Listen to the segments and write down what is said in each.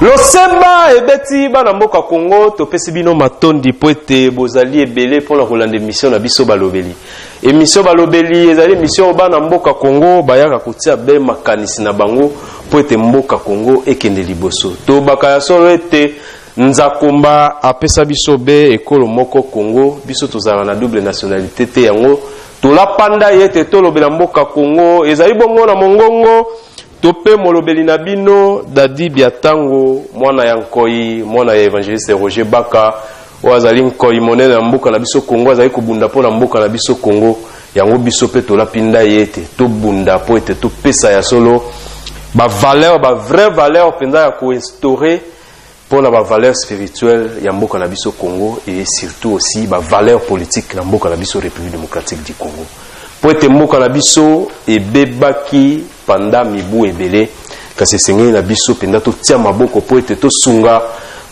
Losemba ebeti bana mboka Congo topesi bino matondi poete bozali ebele pona kolanda émission na biso balobeli. Émission balobeli ezali émission bana mboka Congo bayaka kotia be makanisi na bango poete mboka Congo ekende liboso. To bakaya solo ete nzakomba apesa biso be ekolo moko Congo biso tozala na double nationalité te yango tola panda yete tolobela mboka Congo ezali bongo na mongongo. Tope molobeli na bino Dadi Biatango mwana ya Nkoi mwana ya Evangeliste Roger Baka wazali Nkoi monene na mboka na biso Congo azali kubunda po na mboka na biso Congo yango biso pe tola pinda yete to bunda po ete to pesa ya solo ba valeur ba vraie valeur penza ya ko instaurer pour la valeur spirituelle ya mboka na biso Congo et surtout aussi ba valeur politique na mboka na biso République démocratique du Congo po ete mboka na biso ebebaki panda mibu ebele kasi sengeli na biso penda to tia maboko po ete to sunga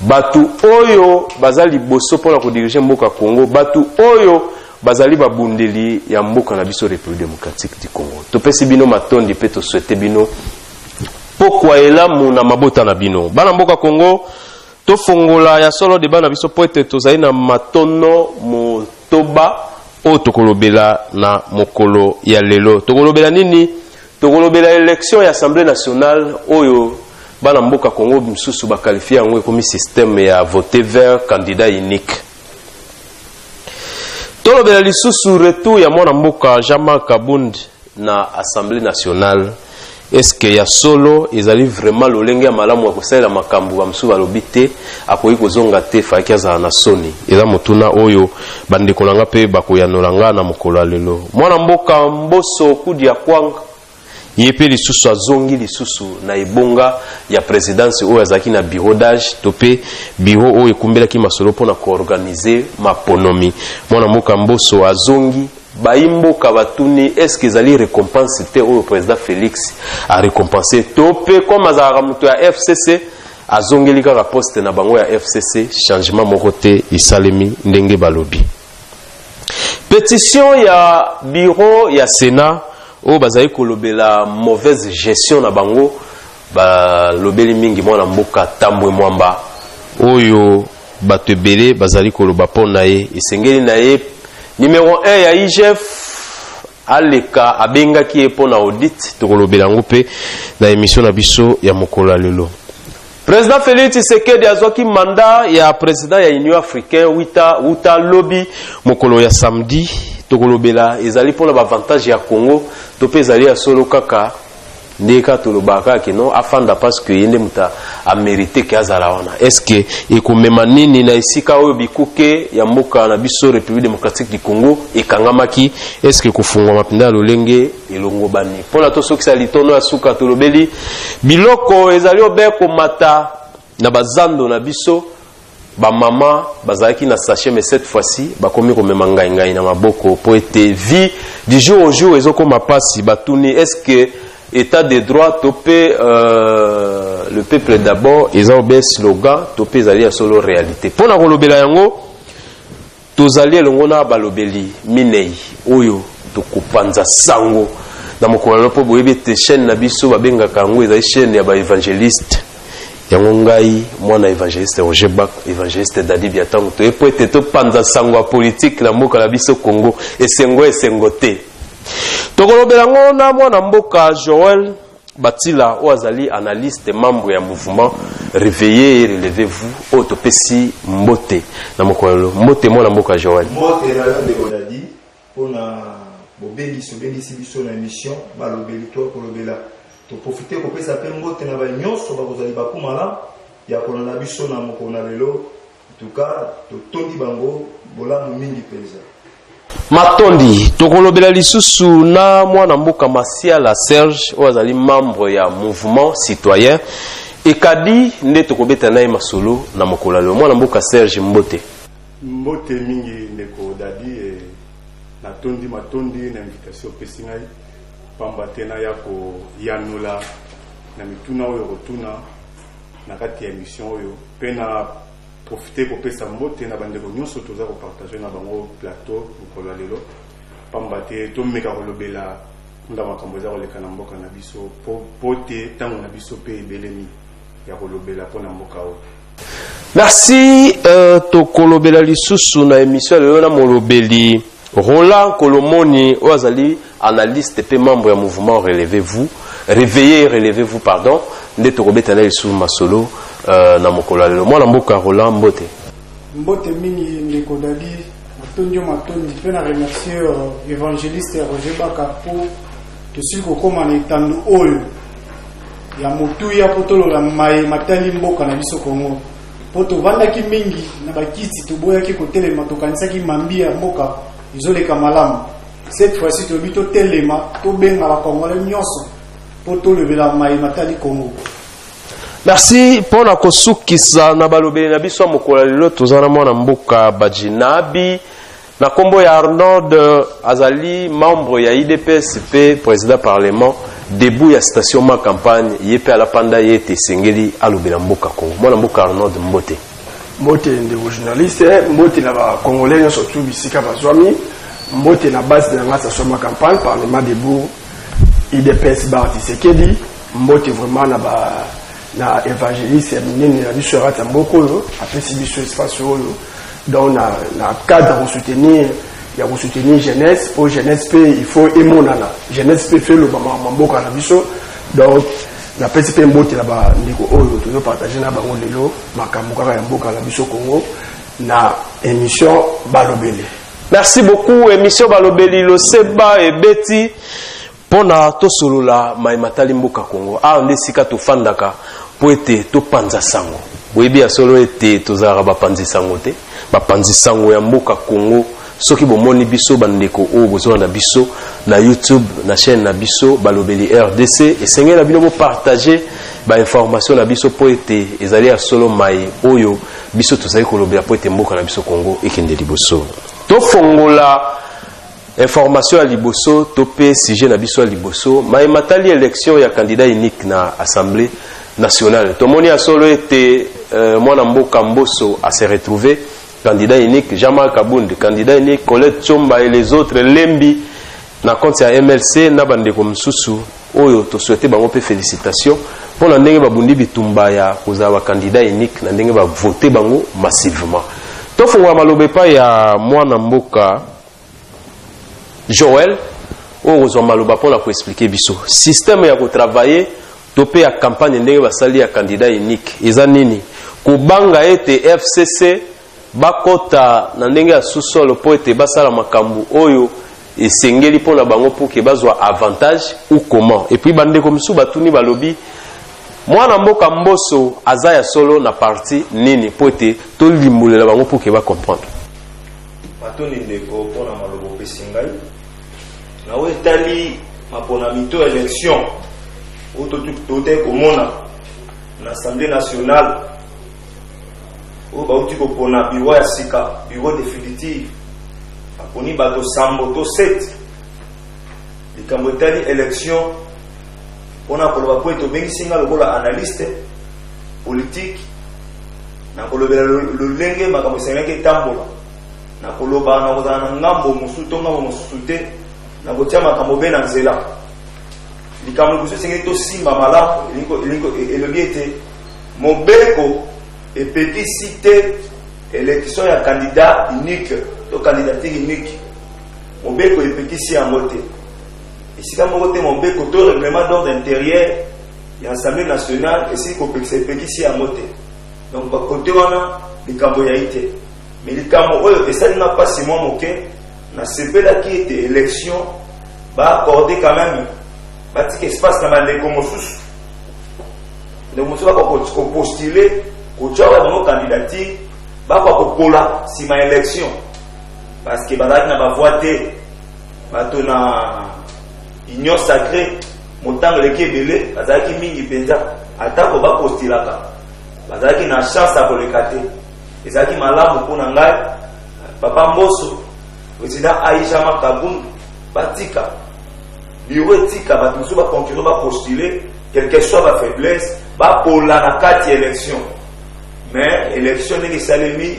batu oyo bazali boso pona ko diriger mboka Congo batu oyo bazali babundeli ya mboka na biso République démocratique du Congo to pesi bino matondi pe to souhaiter bino pokwa elamu na mabota na bino bana mboka Congo to fongola ya solo de bana biso po ete tozali na matono motoba o tokolobela na mokolo ya lelo tokolobela nini tokolobela élection ya Assemblée nationale oyo bana mboka Congo msusu ba qualifier yango comme système ya voter vert candidat unique tolobela lisusu retour ya mwana mboka Jean-Marc Kabund na Assemblée nationale est-ce que ya solo ezali vraiment lolenge ya malamu ya kosalela makambo ba msusu balobite akoyi kozonga te faki azala na soni eza motuna oyo bandeko nanga pe bakoyanolanga na mokolo lelo mwana mboka Mboso Kudi ya Kwanga yepe lisusu azongi lisusu na ebonga ya présidence oyo azaki na bureau d'âge topé bureau oyo ekumbelaki masolo pona koorganiser maponomi mwana mboka Mboso azongi baimboka batuni est-ce que ezali récompense te oyo président Félix a récompensé topé comme azalaka moto ya FCC azongeli kaka poste na bango ya FCC changement moko te isalemi ndenge balobi pétition ya bureau ya Sénat o bazali kolobela mauvaise gestion na bango ba lobeli mingi mwana mboka Tambwe Mwamba oyo bato ebele bazali koloba pona ye esengeli na ye numéro 1 ya IGF aleka abengaki ye pona audit tokolobela ngo pe na émission na biso ya mokolo lelo Président Félix Tshisekedi azwaki mandat ya président ya Union africaine uta lobby mokolo ya samedi tokolobela ezali pona ba avantage ya Congo topé ezali ya solo kaka ndeka tolobaka kino afanda parce que yende muta a mérité que azala wana est-ce que ekomema nini na isika oyo bikuke ya mboka na biso République démocratique du Congo ekangamaki est-ce que kufungwa mapinda lolenge elongo bani pona to soki sa litono ya suka tolobeli biloko ezali obeko mata na bazando na biso ba mama bazalaki na sachet mais cette fois-ci bakomi komema ngai na maboko po ete vie du jour au jour ezokoma pasi batuni est-ce que état de droit topé le peuple d'abord ils ont bien slogan topé ezali ya solo réalité pona kolobela yango tozali elongo na balobeli minei oyo tokopanza sango na mokolo po boyebi te chaîne na biso babengaka yango ezali chaîne ya ba évangéliste yango ngai mwana évangéliste Roger Baka évangéliste Dadi Biatango to epo ete to panza sango ya politique na mboka la biso Congo esengo te tokolobela ngo na mwana mboka Joël Batila oazali analyste membre ya mouvement réveillez et relevez-vous otopesi mbote na mokolo mbote mwana mboka Joël mbote na de Dadi pona bobengisi biso na émission balobeli to kolobela to profiter ko pesa pe mbote na ba nyonso ba kozali ba kumala ya kolona biso na mokona lelo en tout cas to tondi bango bola mingi pesa Matondi tokolobela lisusu na mwana mboka Masiala Serge ozali membre ya mouvement citoyen ekadi nde tokobeta naye masolo na mokolo lelo mwana mboka Serge mbote mingi ndeko dadi natondi matondi na invitation pesi ngai pamba tena yako yanula na mituna oyo rotuna na kati ya émission oyo pe na profiter kopesa mbote na bandeko nyonso toza kopartager na bango plateau mokolo lelo pamba te tomeka kolobela nda makambo za koleka na mboka na biso po te tango na biso pe ebelemi ya kolobela po na mboka oyo. Merci tokolobela lisusu na émission lelo na molobeli Roland Kolomoni ozali analyste pe membre ya mouvement relevez-vous pardon nde tokobeta na lisusu masolo na mokolo lelo mwana mboka Roland mbote mingi ndeko dadi matondi pe na remercier évangéliste Roger Baka po tosili kokoma na etandu oyo ya motuya po tolola mai matali mboka na biso Kongo po tovandaki mingi na bakiti toboyaki kotelema tokanisaki mambi ya mboka izoleka malamu. Cette fois-ci tobi totelema tobenga bakongole nyonso po tolobela mai matali Kongo. Merci pour la kosukisa na balobeli na biso mokolo lelo tozana mwana mboka Bajinabi na kombo ya Arnold azali membre ya IDPS pe président parlement debout ya station ma campagne yepe ala panda yete sengeli alobela mboka Kongo mwana mboka Arnold mbote ndeko journaliste mbote na ba congolais surtout bisika bazwami mbote na base de la station ma campagne parlement debout IDPS Barti Sekedi mbote vraiment na évangéliste nini na biso rata mboko yo apesi biso espace yo donc na cadre pour soutenir jeunesse pour jeunesse pe il faut emonana jeunesse pe fait le mboka na biso donc na pesi pe mbote na ba ndiko oyo to partager na bango lelo makambo kaka ya mboka na biso Congo na émission balobeli. Merci beaucoup émission balobeli lo seba et beti pona to solola mai matali mboka Congo nde sika to fandaka po ete to panza sango boyebi ya solo ete tozara ba panzi sango te ba panzi sango ya mboka Congo soki bomoni biso bandeko o bozo na biso na YouTube na chaîne na biso balobeli RDC esengeli na bino bo partager ba information na biso po ete ezali ya solo mai oyo biso tozali kolobela po ete mboka na biso Congo ekende liboso to fongola information à liboso topé sujet na biso à liboso mai matali élection ya candidat unique na assemblée nationale tomoni a solo été mwana mboka Mboso a se retrouver candidat unique Jean-Marc Kabund candidat unique Colette Chomba et les autres Lembi na compte ya MLC na bandeko msusu oyo to souhaiter bango pe félicitations pour la ndenge babundi bitumba ya kozala candidat unique na ndenge ba voter bango massivement to fongola malobe pa ya mwana mboka Joël ozwa maloba pour la ko expliquer biso système ya ko travailler topé ya campagne ndenge basali ya candidat unique eza nini kubanga ete FCC bakota na ndenge ya sous-sol po ete basala makambu oyo esengeli pona bango pour ke bazwa avantage ou comment et puis bandeko msu batuni balobi mwana mboka Mboso aza ya solo na parti nini po ete to limbulela bango pour ke ba comprendre matoni ndeko pona malobo pesingai na wetali mapona mito élection autotote komona na Assemblée nationale o bauti kopona bureau ya sika bureau définitive aponi bato sambo to 7 likambo etali élection pona koloba po eto bengisinga lokola analyste politique na kolobela lolenge makambo esengaki etambola na koloba na kozala na ngambo mosusu to ngambo mosusu te na kotia makambo be na nzela likambo kuso sengeli to simba malamu elobi ete mobeko epekisi te élection ya candidat unique to candidature unique mobeko epekisi yango te esika moko te mobeko to règlement d'ordre intérieur ya Assemblée nationale esili kopekisa epekisi yango te donc bakote wana likambo ya ite mais likambo oyo esalinga mpasi mwa moke na sepelaki ete élection baaccorder quand même batika espace na bandeko mosusu ndeko mosusu bakopostule kotia bango candidature bakopola nsima élection parce que bazalaki na bavoi te bato na union sacrée motango eleki ebele bazalaki mingi mpenza atako bapostilaka bazalaki na chance ya koleka te ezalaki malamu mpona ngai papa Mboso président Aïcha Makabundu batika bureau etika bato mosusu baconcurrent bapostule quelque soit bafaiblesse bapola na kati ya élection mais élection ndenge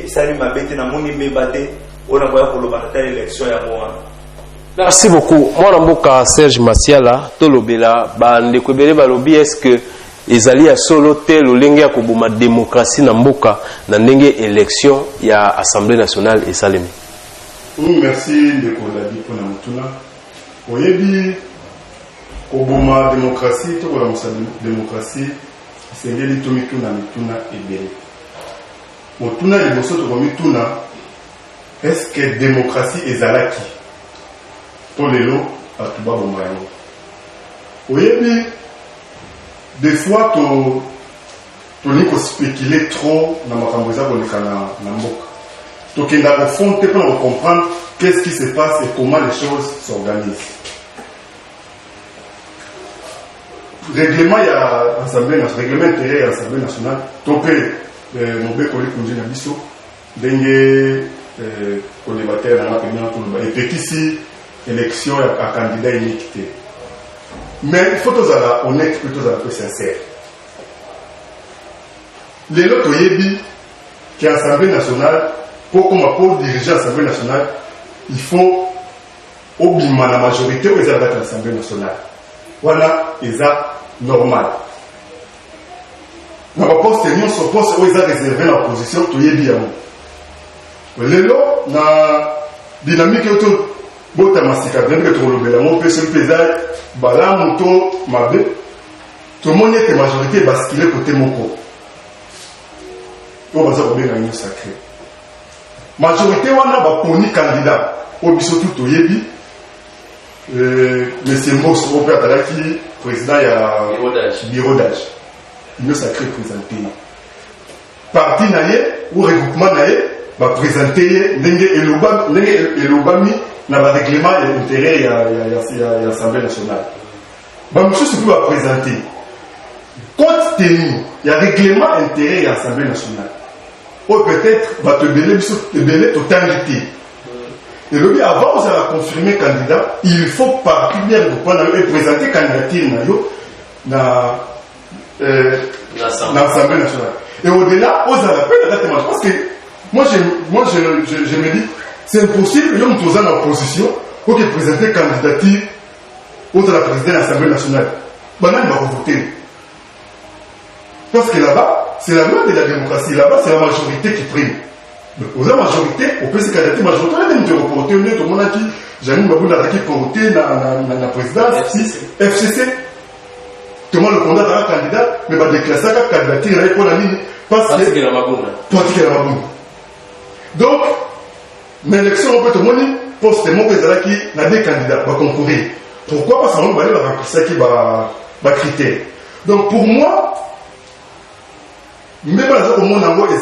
esali mabe te namoni mbeba te ona koya koloba na tala élection ya mowana. Merci beaucoup. Mwana mboka Serge Masiala tolobela bandeko ebele balobi est-ce que ezali ya solo te lolenge ya koboma démocratie na mboka na ndenge élection ya Assemblée nationale esalemi? Merci ndeko Ladi pona mutuna. Oyebi koboma démocratie to kola musa démocratie sengeli to mituna ebele. Mutuna liboso to mituna est-ce que démocratie ezalaki pour les lots à tout bas bon moyen. Oui, des fois, tu n'as spéculer trop dans ma camboisa pour les canards, donc il a au fond tu peux comprendre qu'est-ce qui se passe et comment les choses s'organisent. Règlement il y a assemblée nationale, règlement intérieur à l'Assemblée nationale. Donc mon bec collègue nous dit na biso dengue co-débatteur dans la réunion tout le et petit si élection à candidat unique. Mais il faut tous être honnête, plutôt un peu sincère. Les autres yebi qui est l'Assemblée nationale, pour diriger l'Assemblée nationale, il faut obima la majorité où ils ont l'Assemblée nationale. Voilà, ils ont normal. Dans la poste, nous sommes poste où ils ont réservé l'opposition, tout yebi à nous. Les autres, dans la dynamique autour. Bota masika bien que trop le bel mon pèse pesage bala moto mabe tout le monde est majorité basculer côté moko on va ça bien une sacré majorité wana ba poni candidat au biso tout yebi monsieur Mboso au père qui président ya bureau d'âge une sacré présenté parti naie ou regroupement naie va présenter ndenge elobami na ba règlement et intérêt à l'Assemblée nationale. Bah monsieur se peut présenter. Compte tenu, il y a règlement intérêt à l'Assemblée nationale. Ou peut-être va te belé totalité. Et le bien avant vous allez confirmer candidat, il faut particulièrement et présenter candidature na l'Assemblée nationale. Et au-delà, vous allez appeler la date parce que moi je me dis c'est impossible, il y a une opposition pour qu'il présente une candidature contre la présidente de l'Assemblée nationale. Banane va voter. Parce que là-bas, c'est la loi de la démocratie. Là-bas, c'est la majorité qui prime. Donc, aux majorité, on peut se candidater majorité. On a même de reporter, tout le monde a dit, Janine Babouna qui porter dans la présidence, FCC. Tout le monde le condamne à un candidat, mais va déclasser la candidature pour la ligne. Parce que la Mabouna. Donc, mais l'élection, on peut te demander, poste mon président qui n'a des candidats va concourir. Pourquoi? Parce qu'on va aller remplir qui va critère. Donc pour moi, même au monde en gros, c'est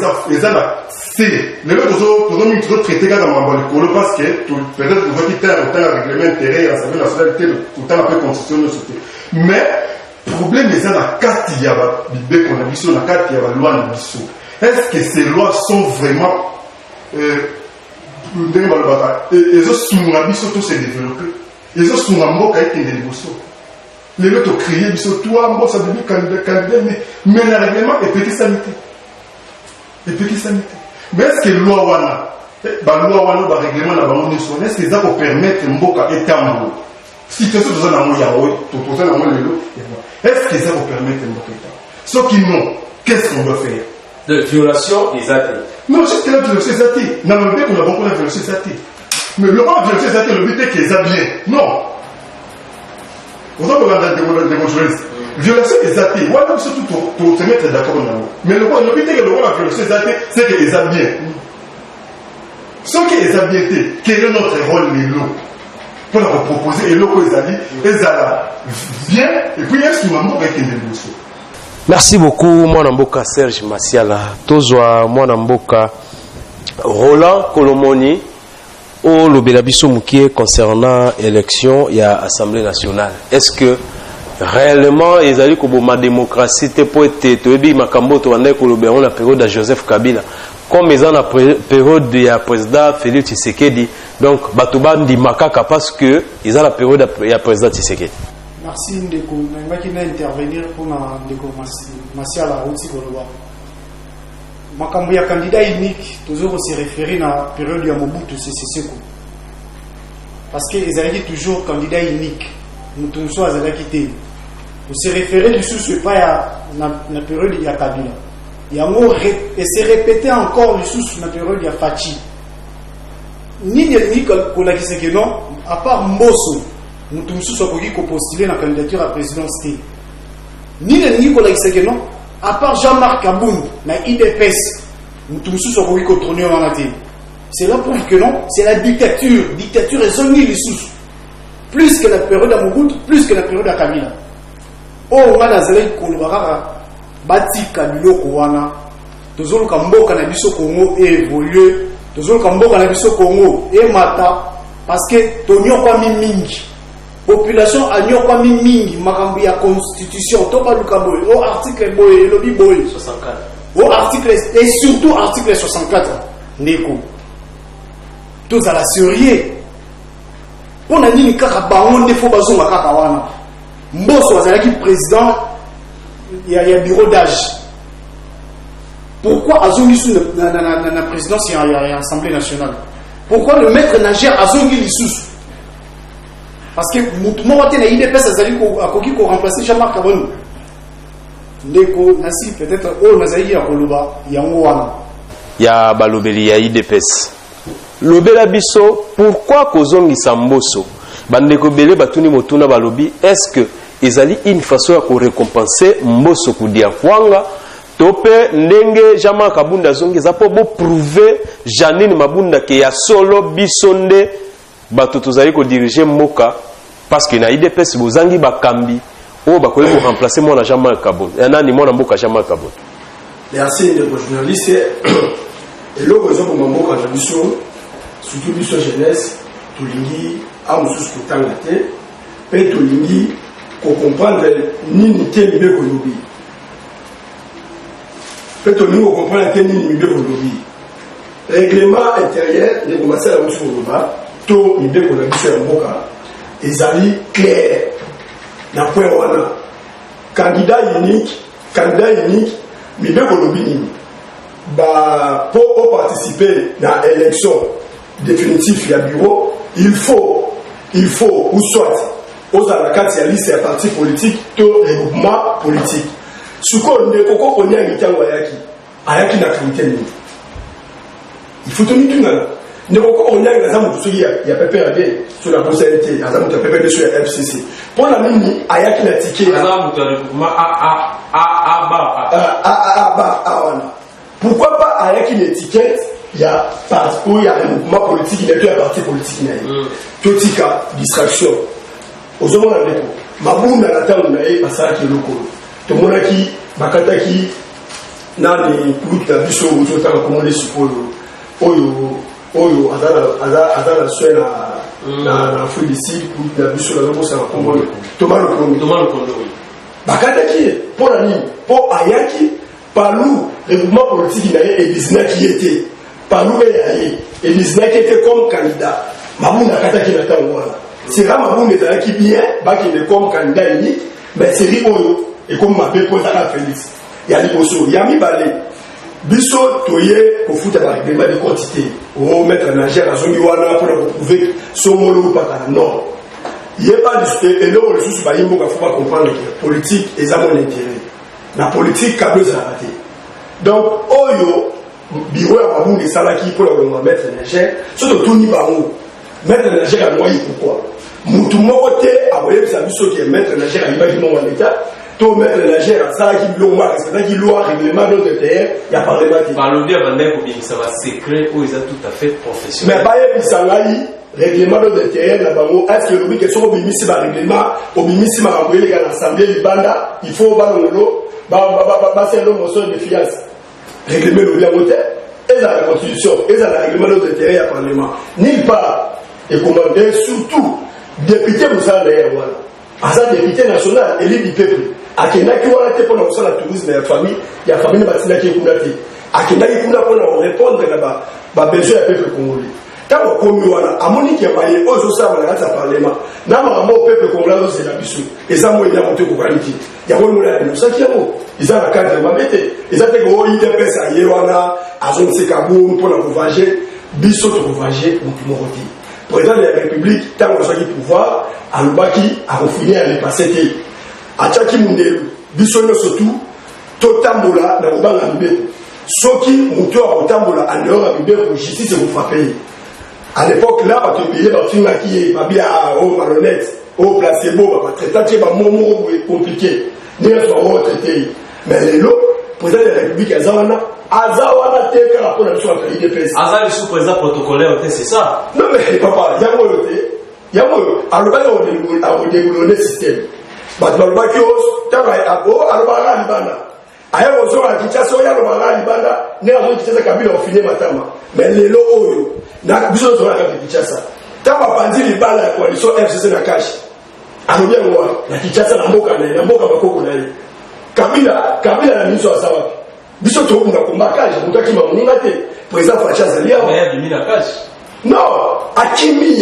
les autres traités quand on va parce que peut-être qu'on va quitter autant règlement intérêt à l'Assemblée nationale, autant la constitution. Mais le problème est dans la carte il y a l'idée qu'on a vu sur la carte il y a la loi de l'issue. Est-ce que ces lois sont vraiment ils ont souvent surtout se développer. Ils ont souvent mot qui est négocié. Les autres ont crié, ils sont toi, moi ça veut dire candidat, mais le règlement est petit sanité. Mais est-ce que la loi wana, le règlement n'a pas de est-ce que ça peut permettre Mboka état si tu es sur un amour yaoui, tu poses un amour est-ce que ça peut permettre Mboka état? Sauf qu'ils n'ont, qu'est-ce qu'on doit faire? De violation des athées. Non, c'est que la violation des athées. Non, mais le but, on a beaucoup la violation des athées. Mais le roi de violation des athées, le but est qu'ils a bien. Non. Vous avez des journalistes. Violation des athées. Voilà, surtout pour se mettre d'accord dans le mais le but est que le roi de la violation des athées, c'est qu'ils a bien. Ce qu'ils a bien été, quel est notre rôle, les lots? Pour leur proposer, et l'eau qu'ils a dit, ils a bien, et puis est-ce qu'il m'a montré qu'il y a des négociations? Merci beaucoup, Mwana Mboka Serge Masiala. Tozwa Mwana Mboka Roland Kolomoni. au Lobelabiso Moukié concernant l'élection et l'Assemblée nationale. Est-ce que réellement ils allaient comme ma démocratie pour être tobi makambo to ande ko lobéron la période de Joseph Kabila comme ils ont la période de président Félix Tshisekedi donc batuba ndi makaka parce que ils ont la période de président Tshisekedi. Merci Ndeko qui n'a intervenir pour Ndeko Masiala aussi Koloba. Makambo ya candidat unique toujours se référer à la période de Mobutu Sese Seko parce que ils allaient toujours candidat unique nous sommes à quitté. Pour se référer du sous pas à la période de Kabila. Il y a mot et se répéter encore du sous la période de Fachi. Ni pour la qui non, à part Mbosso, nous sommes qui postuler la candidature à la présidence. Ni pour la qui non, à part Jean-Marc Kaboun, la IDPS, nous sommes qui trôner en la Cela prouve que non, c'est la dictature. Dictature est zone les sous. Plus que la période de Mobutu, plus que la période de Kabila. Oh, on a zélé kolobara bati kabilo kowana. Tozolo kamboka na biso Congo évolué. Tozolo kamboka na biso Congo et mata parce que tonyo kwa mingi. Population a nyo kwa mingi makambo ya constitution to pa lukaboy. Au article boy lobi boy 64. Au article et surtout article 64 ndeko. Tous à la sérieux. On a dit que Kabamon défaut bazonga kaka wana. Mbosso azalaki président il y a bureau d'âge. Pourquoi azongi sous la présidence et l'Assemblée nationale? Pourquoi le maître nageur azongi lissus? Parce que mouvement wote na IDPS azali akoki ko remplacer Jean-Marc Kaboun. Ndeko nasi peut-être o nazali ya koloba yango wana. Ya balobeli ya IDPS. Lobela biso pourquoi kozongi Mbosso? Bandeko belé batuni motuna balobi est-ce que ezali une façon de récompenser Mbosso kudia kwanga tope ndenge Jama Kabunda zongi zapo bo prouver Janine Mabunda ke ya solo bisonde bato tozali ko diriger mboka parce que na IDPS bozangi bakambi o bakoye ko remplacer mona Jama Kabunda nani mona mboka Jama Kabunda. Merci de journaliste et le besoin pour mboka na biso surtout biso jeunesse tulingi amususu kutanga te pe tulingi ko comprendre nini te mibe ko lobi pe tulingi ko comprendre te nini mibe ko lobi règlement intérieur de commencer à mususu loba to mibe ko na biso ya mboka ezali clair na point wana candidat unique mibe ko lobi nini ba pour participer dans élection définitive ya bureau il faut ou soit aux alakati ya liste ya parti politique to regroupement politique suko ndeko ko konya ngitango ayaki na critère ni il faut tenir tuna ndeko ko konya na zamu tsugi ya PPRD sur la possibilité azamu ta PPRD sur la FCC pour la nini ayaki na ticket azamu ta regroupement pourquoi pas ayaki na ticket il y a parti où il y a un mouvement politique, il y a deux partis politiques. Totika, distraction. Aux hommes dans l'époque, Mabouna la table n'a pas ça qui est local. Tout le monde qui, Bakata qui, n'a ni plus de biseau ou tout le comment les suppose. Oyo, Adala Suel na fouille d'ici, pour la biseau la bourse à la Congo. Thomas le Kondo. Bakata qui, pour la ligne, pour Ayaki, par nous, le mouvement politique, il y a des business qui étaient. Parmi et les était comme candidat. Mabouna Kataki n'a pas c'est là Mabouna est bien, qui est comme candidat unique, mais c'est Riboyo et comme ma pépose à la Félix. Il y a des poissons, il y a mis balai. Bisso, toye, pour foutre à la règlement de quantité. Ou mettre un agent à son Yoana pour prouver son molo ou pas. Non. Il n'y a pas de. Et là, on le sous il faut pas comprendre que la politique est à mon intérêt. La politique, câble, ça a raté. Donc, Oyo. Bureau à Maboune et Salaki pour le mettre Niger, surtout tout Nibarou. Mettre Niger à Noyer, pourquoi? Moutoumorote a voulu sa mission qui est mettre Niger à l'imaginement en état, tout mettre Niger à Salaki Bloma, c'est-à-dire qu'il doit règlement de terre, il n'y a pas de bâtiment. Par le bien, ça va secret ou ils ont tout à fait professionnel. Mais pas y Salai, règlement de terre, là-bas, est-ce que le question au bimisi va règlement, au bimisi va envoyer les gars à l'Assemblée, les bandas, il faut ballon l'eau, c'est l'homme au sol de fiancé. Règlement le bien voté, et dans la constitution, et dans le règlement de terrain à Parlement. Nulle part est commandé, surtout, député Moussa d'ailleurs, voilà. À ça, député national, élu du peuple. À Kenaki, on a été pour la tourisme de la famille, il y a la famille Batina qui est coulée. À Kenaki, on a pour répondre à besoin du peuple congolais. Quand on commis, à mon qui est marié, aux autres, ça va dans Parlement. N'a pas un peuple congolais, c'est la bisou. Et ça, moi, il y a monté pour qualité. Il y a un mot là, ça qui est mot. Ils ont la carte de ma bête. Ils ont été gros, ils ont fait ça, Yewana, à Zone Sekaboum, pour la rouvager, bisou de rouvager, ou tout le monde. Le président de la République, tant qu'on soit du pouvoir, à l'Ubaki, à refiner à l'épacété. À Tchaki Mundelu, bisonno surtout, Totambola, na Rubanga Bibeko. Soki, Moutoua, Otambola, en dehors à Bibeko, justice, vous frappez. À l'époque, là, on te payait dans le film qui est bien malhonnête, au placebo, traitant, c'est momo compliqué. N'est pas retraité. Mais les lots, le président de la République, Azawana, t'es qu'à la pour la mission à l'IDPS. Azar, le sous-président protocolaire, c'est ça? Non, mais papa, il y a moi, il y a moi, à l'Ubaki, on a dégoulonné le système. Mais à l'Ubaki, on a Libana. Ailleurs, on a Kinshasa, on a Libana, n'est pas Kinshasa, Kabila, on finit Matama. Mais les lots, on a besoin de Kinshasa. Tant qu'on a dit Libana, la coalition FCC na cash. Alors bien, moi, la Kinshasa, la Mboka, la Mboka, Kabila, la ministre de Sawa. Biso to kuna kumbakaje mutaki mamuningate président Facha Zalia mais il la cash non akimi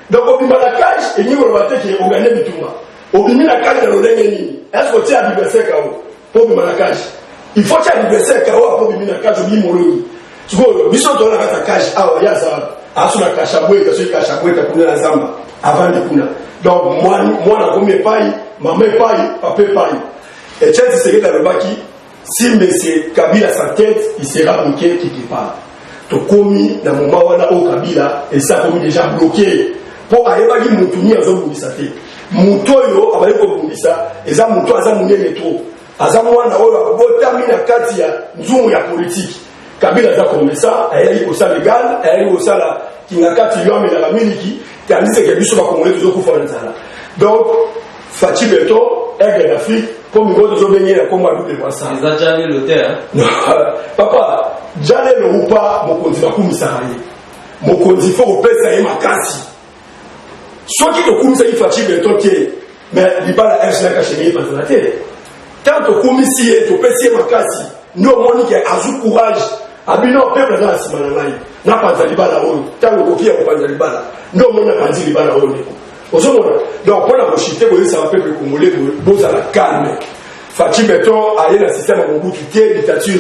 donc obima la cash et ni on va te qui organiser bituma obima la cash dans l'olenge nini est-ce que tu as anniversaire kao pour obima la cash il faut tu anniversaire kao pour obima la cash obima molongi tu vois biso to la cash ah ya ça asu la cash abweta so cash abweta kuna la zamba avant de kuna donc moi na combien paille maman paille papa paille et tu sais c'est que dans le baki si M. Kabila sa tête, il sera bloqué quelque part. To komi na moment wana au Kabila et ça komi déjà bloqué. Pour aller bagi mutuni azo bundisa te. Mutoyo abali ko bundisa, eza muto aza munene trop. Aza mwana oyo botami na kati ya nzumu ya politique. Kabila za comme ça, ayeli ko sa légal, ayeli ko sa la kingakati yo amela la miliki, tandis que biso ba congolais toujours ko fa nzala. Donc Fachi Beto, aigle d'Afrique, pour me dire que je vais comme à double voix ça. Ils ont déjà lu le terre. Papa, j'allais le ou pas, mon continent comme ça. Mon continent, il faut que ça ait ma casse. Soit qui te comme ça, il faut que tu aies, mais il n'y a pas la hache caché, il n'y a pas de la tête. Tant que comme ici, tu peux essayer ma casse. Nous, on dit qu'il y a un courage. Abino, peuple dans la Simananaï. N'a pas de libala haut. Tant que coquille, on pas de libala. Nous, on n'a pas de libala haut. Donc, pour la rechuter, ça va faire que le Congolais pose à la calme. Fachi Beton a eu un système à Mobutu, dictature.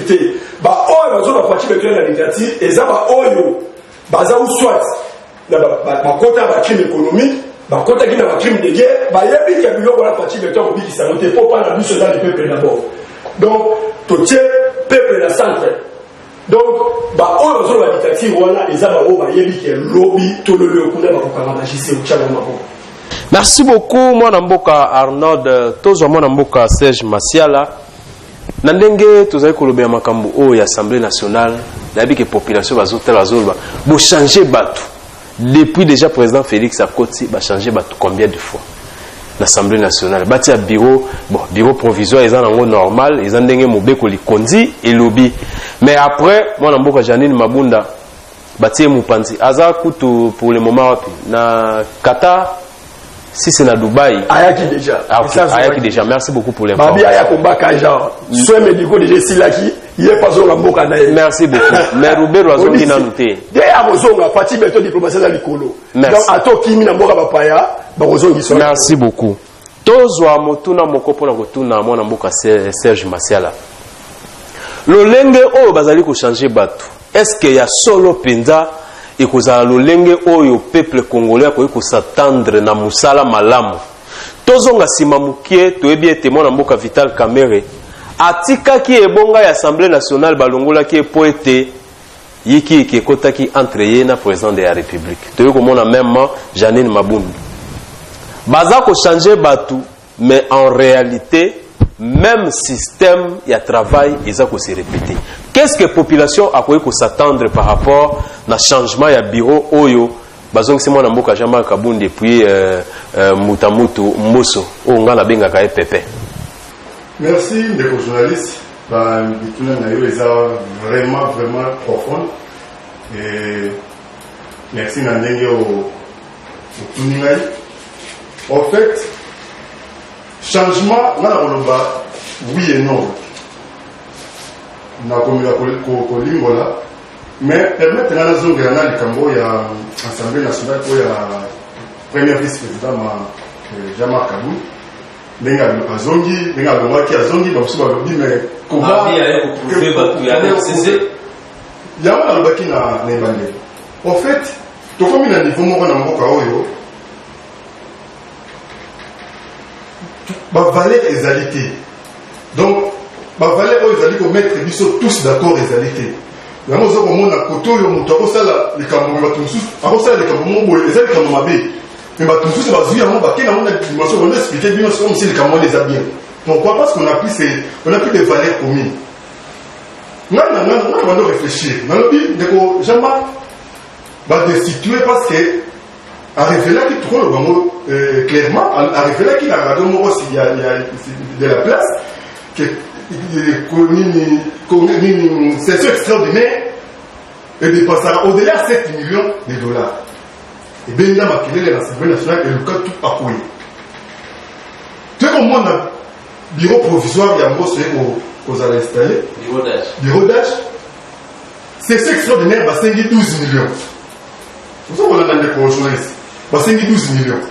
Bah, oh, il va Fachi Beton la dictature, et ça va, oh, baza ou soit, bah, côté de crime économique, bah, côté de crime de guerre, bah, il y a bien qu'il y a eu Fachi Beton qui s'est noté pour pas la bouche dans le peuple d'abord. Donc, tout le peuple la centre. Donc, bah, oh, la dictature, voilà, et ça va, oh, bah, il y a bien qu'il y a lobby, tout le lieu, pour agir au Tchad. Merci beaucoup, moi Namboka Arnold, tous moi Namboka Serge Masiala. Nandenge, tous avez kolobé makambo o l'Assemblée nationale, la que population va zolba, bo changer batou. Depuis déjà président Félix Akoti, ba changer batou combien de fois? L'Assemblée nationale, bati à bureau, bon, bureau provisoire, ils ont normal, ils ont ndenge mobeko li kondi et lobby. Mais après, moi Namboka Janine Mabunda, bati Mupanzi, aza kutu pour le moment na Qatar. Si c'est à Dubaï. Ayaki déjà. Ah, okay. Ayaki déjà. Merci beaucoup pour l'information. Babi Ayakomba Kaja. Soin médicaux déjà Silaki. Il est pas sur la boca d'ailleurs. Merci beaucoup. Mais Roubert Oazon qui n'a noté. D'ailleurs, Bozonga, Fati Beto diplomatie dans l'Ikolo. Merci. Donc, à toi qui m'a boka papaya, Bozonga qui soit. Merci beaucoup. Tozwa motuna mokopo na kotuna mwana mboka Serge Masiala. Lolenge o bazali ko changer batu. Est-ce qu'il y a solo penza et que a lolenge oyo peuple congolais ko s'attendre na musala malamu tozonga sima mukie toyebi ete mwana mboka Vital Kamerhe atika ki ebonga ya Assemblée nationale balongola ki poete yiki ki ekotaki entre ye na président de la République toyo komona même Janine Mabunda baza ko changer batu mais en réalité même système ya travail ils ont se répéter. Qu'est-ce que la population a pu s'attendre par rapport au changement ya bureau oyo bazong c'est moi na mboka Jean Kabund depuis Mutamutu Mboso o ngala benga ka EPP. Merci les journalistes. bituna na yo eza vraiment profonde et merci na ndenge otuni ngai. En fait changement nga na koloba oui et non na komela kolimbola mais permettre nga nazongela na likambo ya assemblée nationale po ya premier vice-président Jean-Marc Kabou ndenge azongi ndenge alongwaki azongi bamosusu balobi mais yango nalobaki na ebandeli. En fait tokomi na niveau moko na mboka oyo bavaleur ezali te, donc bavaleur oyo ezali komettre biso tous d'accord ezali te. yango oza komona kote oyo moto akosala likambo bato mosusu akosala likambo moko boye eza likambo mabe mais bato mosusu bazwi yango bakenda ngo na dimension bando expliquer bino comme si likambo wana eza bien. Pourquoi? Parce qu'on a pris des valeurs communes. Nous devons réfléchir. Nous devons jamais destituer parce que à révéler qu'il trouve clairement, à révéler qu'il a de la place, que c'est extraordinaire et dépassera au-delà de 7 millions de dollars. Et bien, il y a l'Assemblée nationale et le cas tout à couiller. Tout le monde a bureau provisoire, il y a un mot qu'on a installé. Bureau d'âge. C'est extraordinaire, bah, c'est 12 millions. Vous savez, on a des journalistes. Bah, c'est 12 millions.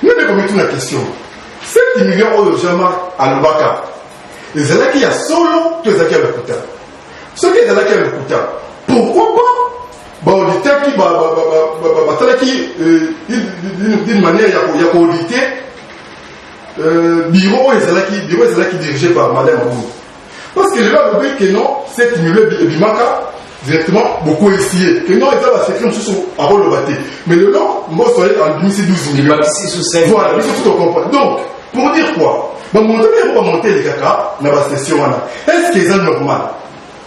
Nous devons mettre une question. 7 millions de Jean-Marc à l'Obaka. Les gens qui a solo, tous les gens qui ont le quota. Ceux qui ont le quota, pourquoi pas? Bah, on dit d'une manière, il y a audité. Bureau est dirigé par Madame Abou. Parce que les gens ont dit que non, 7 millions de Bimaka, directement, beaucoup essayé. Que non, ils ont fait sous un rôle de bâti. Mais le nom, moi, c'est en 12 millions. Voilà, ils sont tout au comprendre. Donc, pour dire quoi? On va monter les caca dans la session. Est-ce que c'est normal?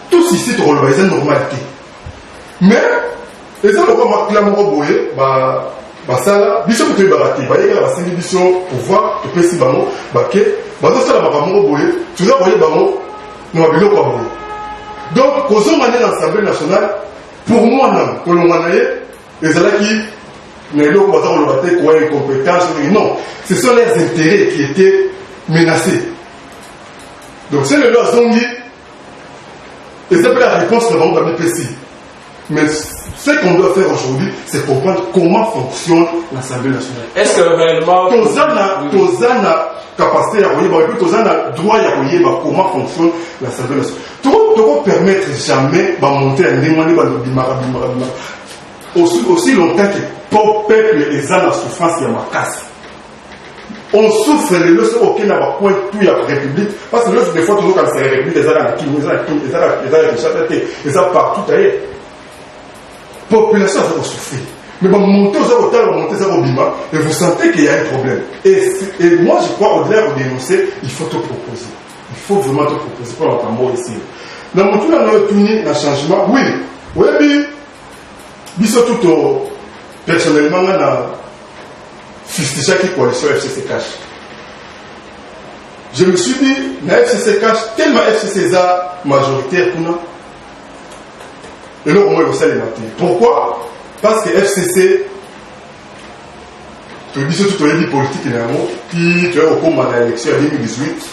Tous ici, tu relèves, c'est normalité. Mais, les gens ont clairement boyé, basala biso ko tebakati bayeka la basengi biso pouvoir to pesi bango baké bazosala makambo boye tuza boye bango no biloko ba boye. Donc kozonga na l'Assemblée nationale pour moi na kolonga na ye ezalaki na eloko bazako lobate ko incompétence non, ce sont leurs intérêts qui étaient menacés. Donc c'est le leur zongi et c'est la réponse que bango ba pesi. Mais ce qu'on doit faire aujourd'hui, c'est comprendre comment fonctionne l'Assemblée nationale. Est-ce que réellement... Tous la capacité à regarder, tous la droit à regarder comment fonctionne l'Assemblée nationale. Tu ne peux permettre jamais de monter à demander aussi longtemps que le peuple est dans la souffrance et ma casse. On souffre de l'eau auquel n'a pas point tout la République. Parce que des fois, toujours quand c'est la République, les gens partout ailleurs. Population va souffrir. Mais bon, monter aux hôtels, monter aux bima, et vous sentez qu'il y a un problème. Et moi, je crois, au-delà de dénoncer, il faut te proposer. Il faut vraiment te proposer pour l'entendre ici. Dans mon tour, on a obtenu un changement. Oui, oui, biso tout personnellement, on a fustigé qui coalition FCC Cash. Je me suis dit, la FCC Cash, tellement FCC est majoritaire pour nous. Et là, au moins, le matin. Pourquoi? Parce que FCC, tu dis surtout les politiques, qui tu as au cours de l'élection en 2018,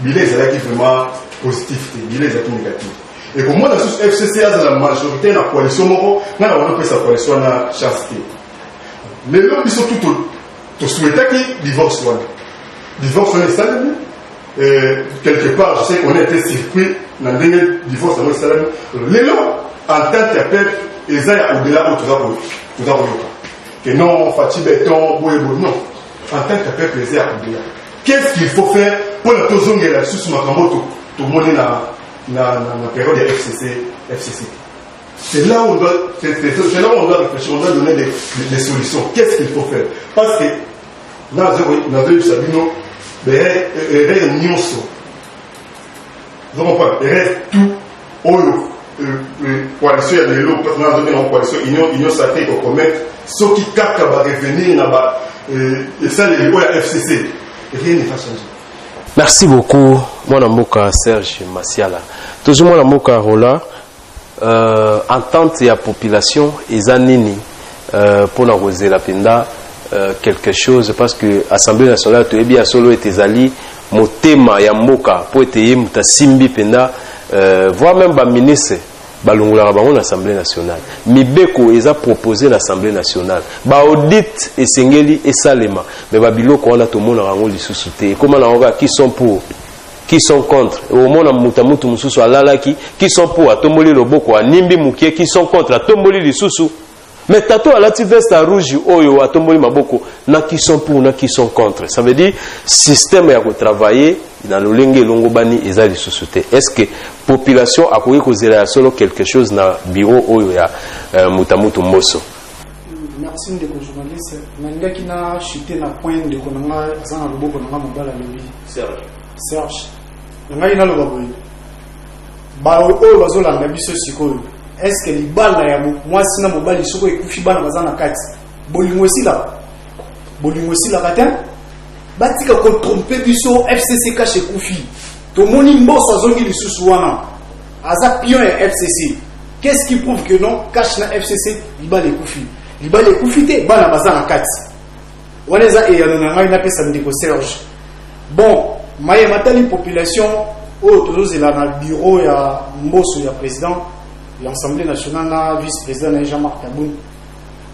il est vraiment positif, il est négatif. Et pour moi, dans ce FCC, la majorité de la coalition, on a fait sa coalition à la chasteté. Les gens, ils sont tout souhaités qu'ils divorcent. Divorce, on est salé. Quelque part, je sais qu'on a été surpris dans le divorce, on est salé. Les gens, en tant que peuple, ils sont au-delà de tout ça. Que non, Fatih Béton, non. En tant que peuple, ils sont au-delà. Qu'est-ce qu'il faut faire pour la tozongue et la sous Makamoto, tout le monde dans la période de FCC. C'est là où on doit réfléchir, on doit donner des solutions. Qu'est-ce qu'il faut faire? Parce que, là, nous avons Sabino, il reste un nyonso. Vous comprenez? Il reste tout au lot. Coalition ya lelo na zone en coalition union sacrée ko commettre ce qui kaka va revenir na ba et ça les FCC rien ne va changer. Merci beaucoup, mon amboka Serge Masiala. Toujours mon amboka Rola, entente ya population, ezanini pour la rosée la penda quelque chose parce que Assemblée nationale tu es bien solo et tes alliés, motema ya mboka pour ete muta simbi penda, voire même ba ministre balungula bango l'Assemblée nationale. Mibeko eza proposé l'Assemblée nationale. Ba audit esengeli esalema. Mais ba biloko wana to mona rango lisusu te. Comment na oga qui sont pour, qui sont contre. Au mona mutamutu mususu alalaki, qui sont pour atomoli loboko animbi mukie, qui sont contre atomoli lisusu. Mais tato alati veste rouge oyo atomboli maboko na qui sont pour na qui sont contre. Ça veut dire système ya ko travailler dans le lenge longo bani ezali société. Est-ce que population a koyi kozela solo quelque chose na bureau oyo ya mutamutu moso? Merci de journaliste. Nanga kina chité na point de konanga zana loboko na mobala lobi. Serge. Nanga ina loba boy. Ba o bazola na biso sikoyo. Est-ce que les balles ya moi sina mobali soko ekufi bana bazana kati bolingo sila katin batika ko tromper biso FCC cache ekufi to moni mboso azongi lisusu wana aza pion ya FCC. Qu'est-ce qui prouve que non cache na FCC libale ekufi te bana bazana kati waneza e yana ngai na pesa ndiko Serge. Bon maye matali population o tozozela na bureau ya mboso ya président l'Assemblée nationale na vice-président Jean-Marc Kaboun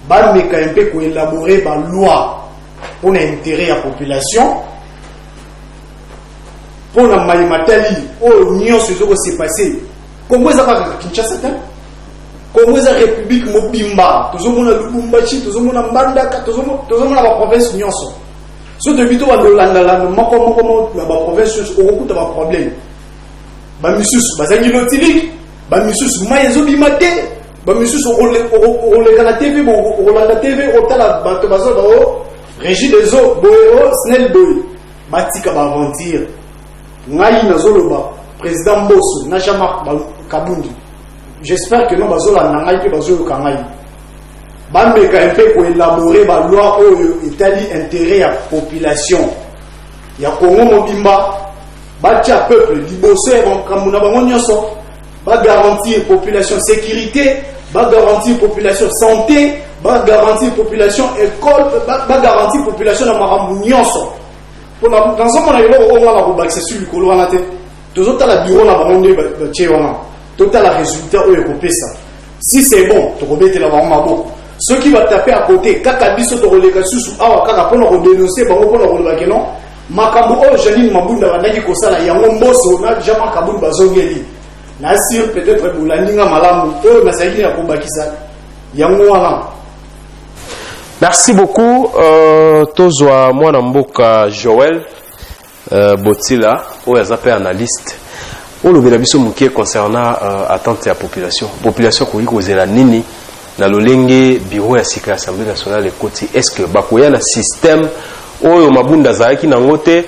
ba meka un peu ko élaborer ba loi pour l'intérêt à la population pour la malimatali au union ce qui s'est passé comment ça va Kinshasa comment ça République Mobimba tozomona Lubumbashi tozomona Mbandaka tozomona la province nyonso so depuis to ba lolanda moko la province au coup de problème ba misusu bazangi lotili ba misusu mayezo bimate ba misusu o la TV o la TV o tala bato bazo ba régie des eaux boyo snell boy batika ba aventure ngai nazoloba président Mbosso na Jean-Marc Kabundi. J'espère que non bazola na ngai pe bazolo kangai ba meka un peu ko élaborer ba loi oyo etali intérêt ya population ya Congo mobimba ba tia peuple liboso e bon kamuna bango nyonso ba garantir population sécurité, ba garantir population santé, ba garantir population école, ba garantir population na makambu nyonso. Pour dans ce moment là on va la baxer sur le colo wana te. Tozota la bureau na bango ba tie wana. Total la résultat oyo ko pesa. Si c'est bon, to kobete la bango maboko. Ceux qui va taper à côté kaka biso to koleka susu awa kaka pona ko dénoncer bango pona ko lobaki non. Makambu o Janine Mabunda bandaki ko sala yango Mbosso na Jean-Marc Kaboun bazongeli. Nasir peut-être boulandinga malamu o nasaki ya kobakisa yango wana. Merci beaucoup tozwa mwana mboka Joël Botila oyo azape analyste olobela biso mukie concernant attente ya population koyi kozela nini na lolenge bureau ya sika Assemblée nationale ekoti. Est-ce que bakoya na système oyo mabunda zalaki nango te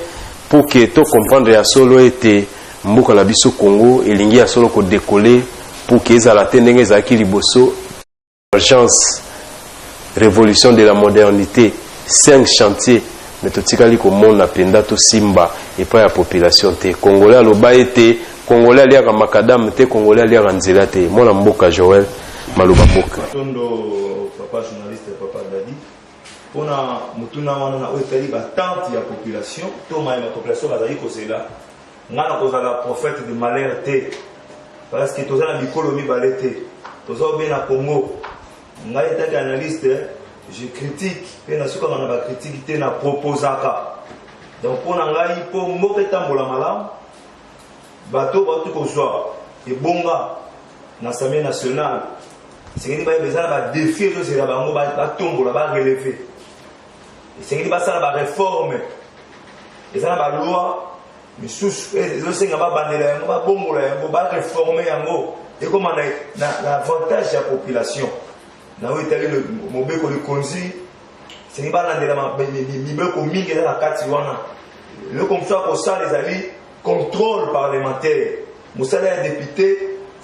pour que to comprendre ya solo ete mboka la biso Congo elingi ya solo ko décoller pour que ezala te ndenge ezalaki liboso urgence révolution de la modernité 5 chantiers mais totikali komona penda to simba et pas la population te congolais aloba ete congolais aliaka makadam te congolais aliaka nzela te mona mboka Joël maloba mboka tondo papa journaliste papa Dadi pona mutuna wana na otali batante ya population to ma population bazali kozela ngana kozala prophète de malheur te parce que tozala mikolo mibale te tozo bena Congo ngai taki analyste je critique pe na suka na ba critique te na proposaka donc pona ngai po mboka tambola malamu bato kozwa ebonga na Assemblée nationale c'est ba bezala ba défi to sera bango ba tombola ba relever c'est ba sala ba réforme ezala ba loi misusu ezosenga babandela yango babongola yango bareforme yango ekoma na avantage ya population na oyo etali mobeko likonzi sengi balandela mibeko mingi eza na kati wana eloko mosusu akosala ezali contrôle parlementaire mosala ya député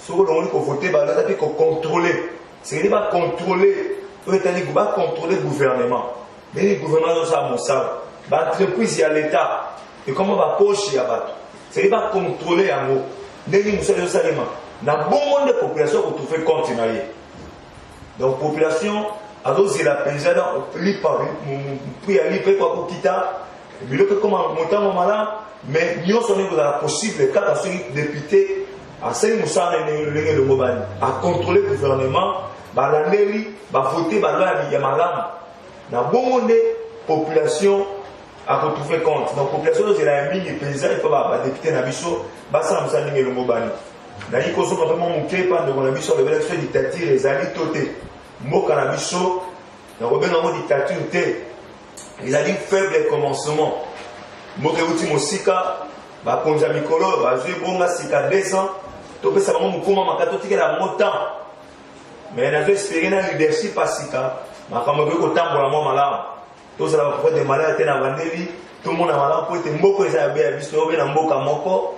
soki olongoli kovote balaza mpe kocontrôle sengi bacontrôle oyo etali bacontrôle gouvernement ndenge gouvernement ezosala mosala baentreprise ya l'état et comment va poche ya bato c'est pas contrôler en haut ndenge musala yo salema na bon monde de population ko trouver compte na ye donc population adozi la paysanne li par puis ali pe ko kita biloko comment montant mala mais nous sommes dans possible cas à celui député à celui musala le mobile à contrôler le gouvernement ba la mairie ba voter ba loi ya malamu na bon monde population à retrouver compte donc population c'est la mini paysan il faut ba député na biso ba ça musala le mobile na yiko so vraiment monter pas de la biso de l'élection dictature les ali toté mboka na biso na robena mo dictature té ils a dit faible commencement mboka uti mosika ba konza mikolo ba zwe bonga sika 2 ans to pesa ba mo koma makato tikela montant mais na espérer na leadership pasika makamo ko tambola mo malamu to ça va faire des malades na bandeli tout le monde a malamu pour te mboko eza ya biso be na mboka moko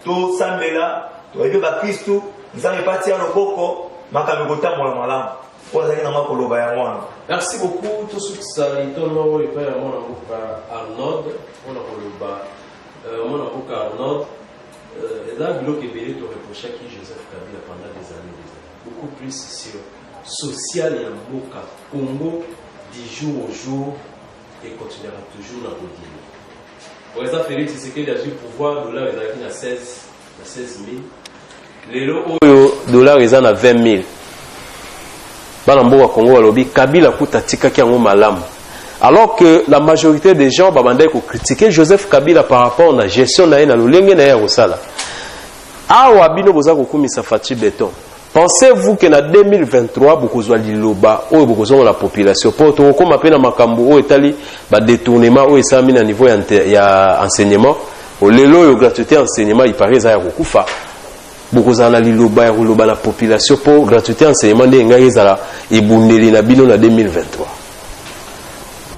to sambela to ebe ba Kristo nzambe pati ya loboko makamo ko tambola malamu pour ça na makoloba ya mwana. Merci beaucoup tout ce qui s'arrêtons et pas mon avocat Arnaud on a koloba mon avocat Arnaud là bloc et belé to reprocher qui Joseph Kabila pendant des années beaucoup plus sur social et mboka Congo du jour au jour et continuera toujours dans le dire. Pour ça Félix c'est que il pouvoir dollar est à 16 000 les dollars ils en à 20 000 bana mboka Congo walobi Kabila kuta tikaki yango malamu alors que la majorité des gens babandai ko critiquer Joseph Kabila par rapport à la gestion na na lolenge na ya kosala awa bino boza kokumisa Fachi Beton pensez-vous que na 2023 bokozwa liloba oyo bokozonga la population pour to koma pe na makambo oyo etali ba détournement oyo esami na niveau ya enseignement o lelo yo gratuité enseignement il paraît za ya kokufa bokozana liloba ya koloba la population pour gratuité enseignement de ngai ezala ebundeli na bino na 2023.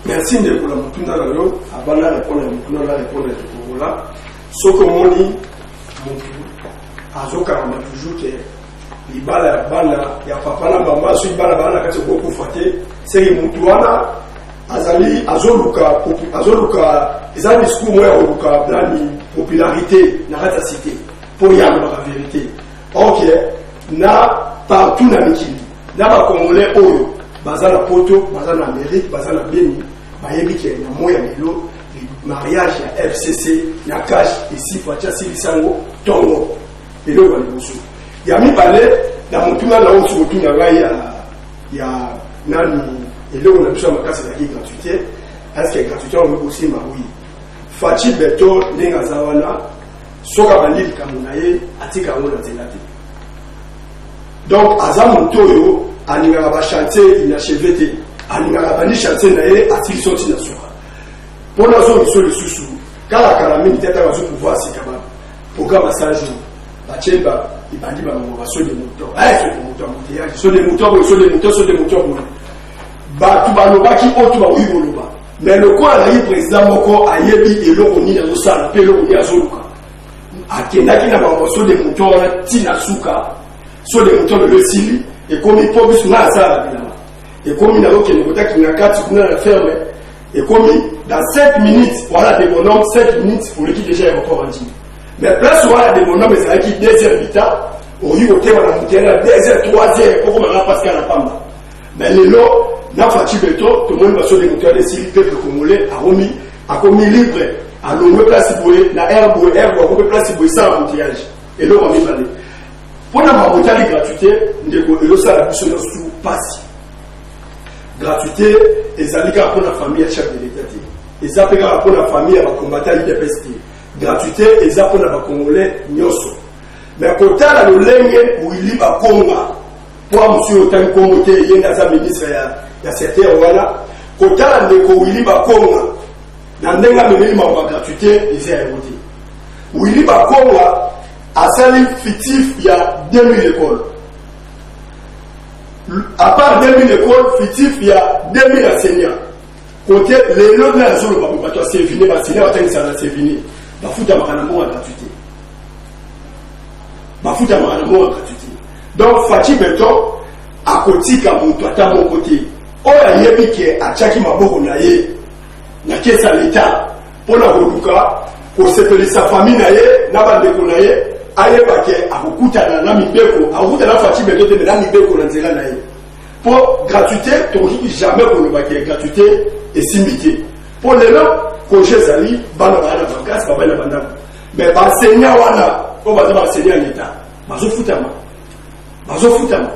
Merci de pour la mutunda la yo abana répondre la mutunda la répondre tout là soko moni mutu azoka ma toujours que libala bana ya papa na mama so ibala bana kati ko kufate c'est mutu wana azali azoluka ezali discours moya oluka blani popularité na rata cité pour y avoir la vérité. Ok, na partout na mikili, na ba Congolais oyo, bazala poto, bazala Amérique, bazala Béni, ba yebike na moya melo, mariage ya FCC, na cash ici Facha Silisango, Tongo, elo ba liboso. Ya mi balé na mutuna na osu mutuna ngai ya nani elo na biso makasi na gratuité, est-ce que gratuité on aussi ma oui. Fachi Beton nenga zawana soka bandili kamunaye atika ngona zelati donc azamu toyo aninga ba chanter inachevé te aninga bandi chanter naye atiki sorti na soka pona zo biso le susu kala mini tata bazo pouvoir sikaba programme massage bachemba ibandi ba ngo baso de moto so de moto ba tu ba lobaki otu ba uyoloba mais le quoi la président moko ayebi eloko ni na sala pe eloko ni azoluka akendaki na bango de moto tina suka so de moto le sili et comme il peut se na sala bilama et comme il a aucun kotaki na kati kuna la ferme et comme dans 7 minutes voilà des bonhommes 7 minutes pour l'équipe déjà aéroport en Djibouti mais place voilà des bonhommes c'est là qui 2h d'État au niveau de la montagne 2h 3h pour comment Pascal la pamba mais les lots na Fachi Beton tout le monde va sur des moteurs de sili peuple congolais a commis libre à l'eau place boye na air boye on place boye sans embouteillage et l'eau va aller pour la embouteillage gratuité ndeko elo ça la biso sous passe gratuité ezalika pour la famille à chef de l'état ezapeka pour la famille à combattant l'IDPS gratuité eza pour la congolais nyoso mais kota la lolenge où il va konga pour monsieur autant Congo te yenga za ministre ya secteur wala kota la ndeko où il va konga na ndenga memeli ma gratuité eza ya voté Willy Bakonga a sali fictif il y a 2000 écoles à part 2000 écoles fictif il y a 2000 enseignants côté les lots de la zone ba to c'est fini ba sina watani ça c'est fini ba futa makana mo gratuité donc Fachi Beton a kotika mutu ata mon côté oya yebi ke achaki maboko na ye na kesa l'état pour la reluka kosepelisa famille na ye na bandeko na ye ayebake akokutana na mibeko akokutana na Fachi Beto te na mibeko na nzela na ye pour gratuité tokoki jamais kolobaki gratuité esimbi te pour lelo congé ezali bana baya na vacances babaya na bandako mais baenseignant wana oyo baza baenseignant ya l'état bazofutama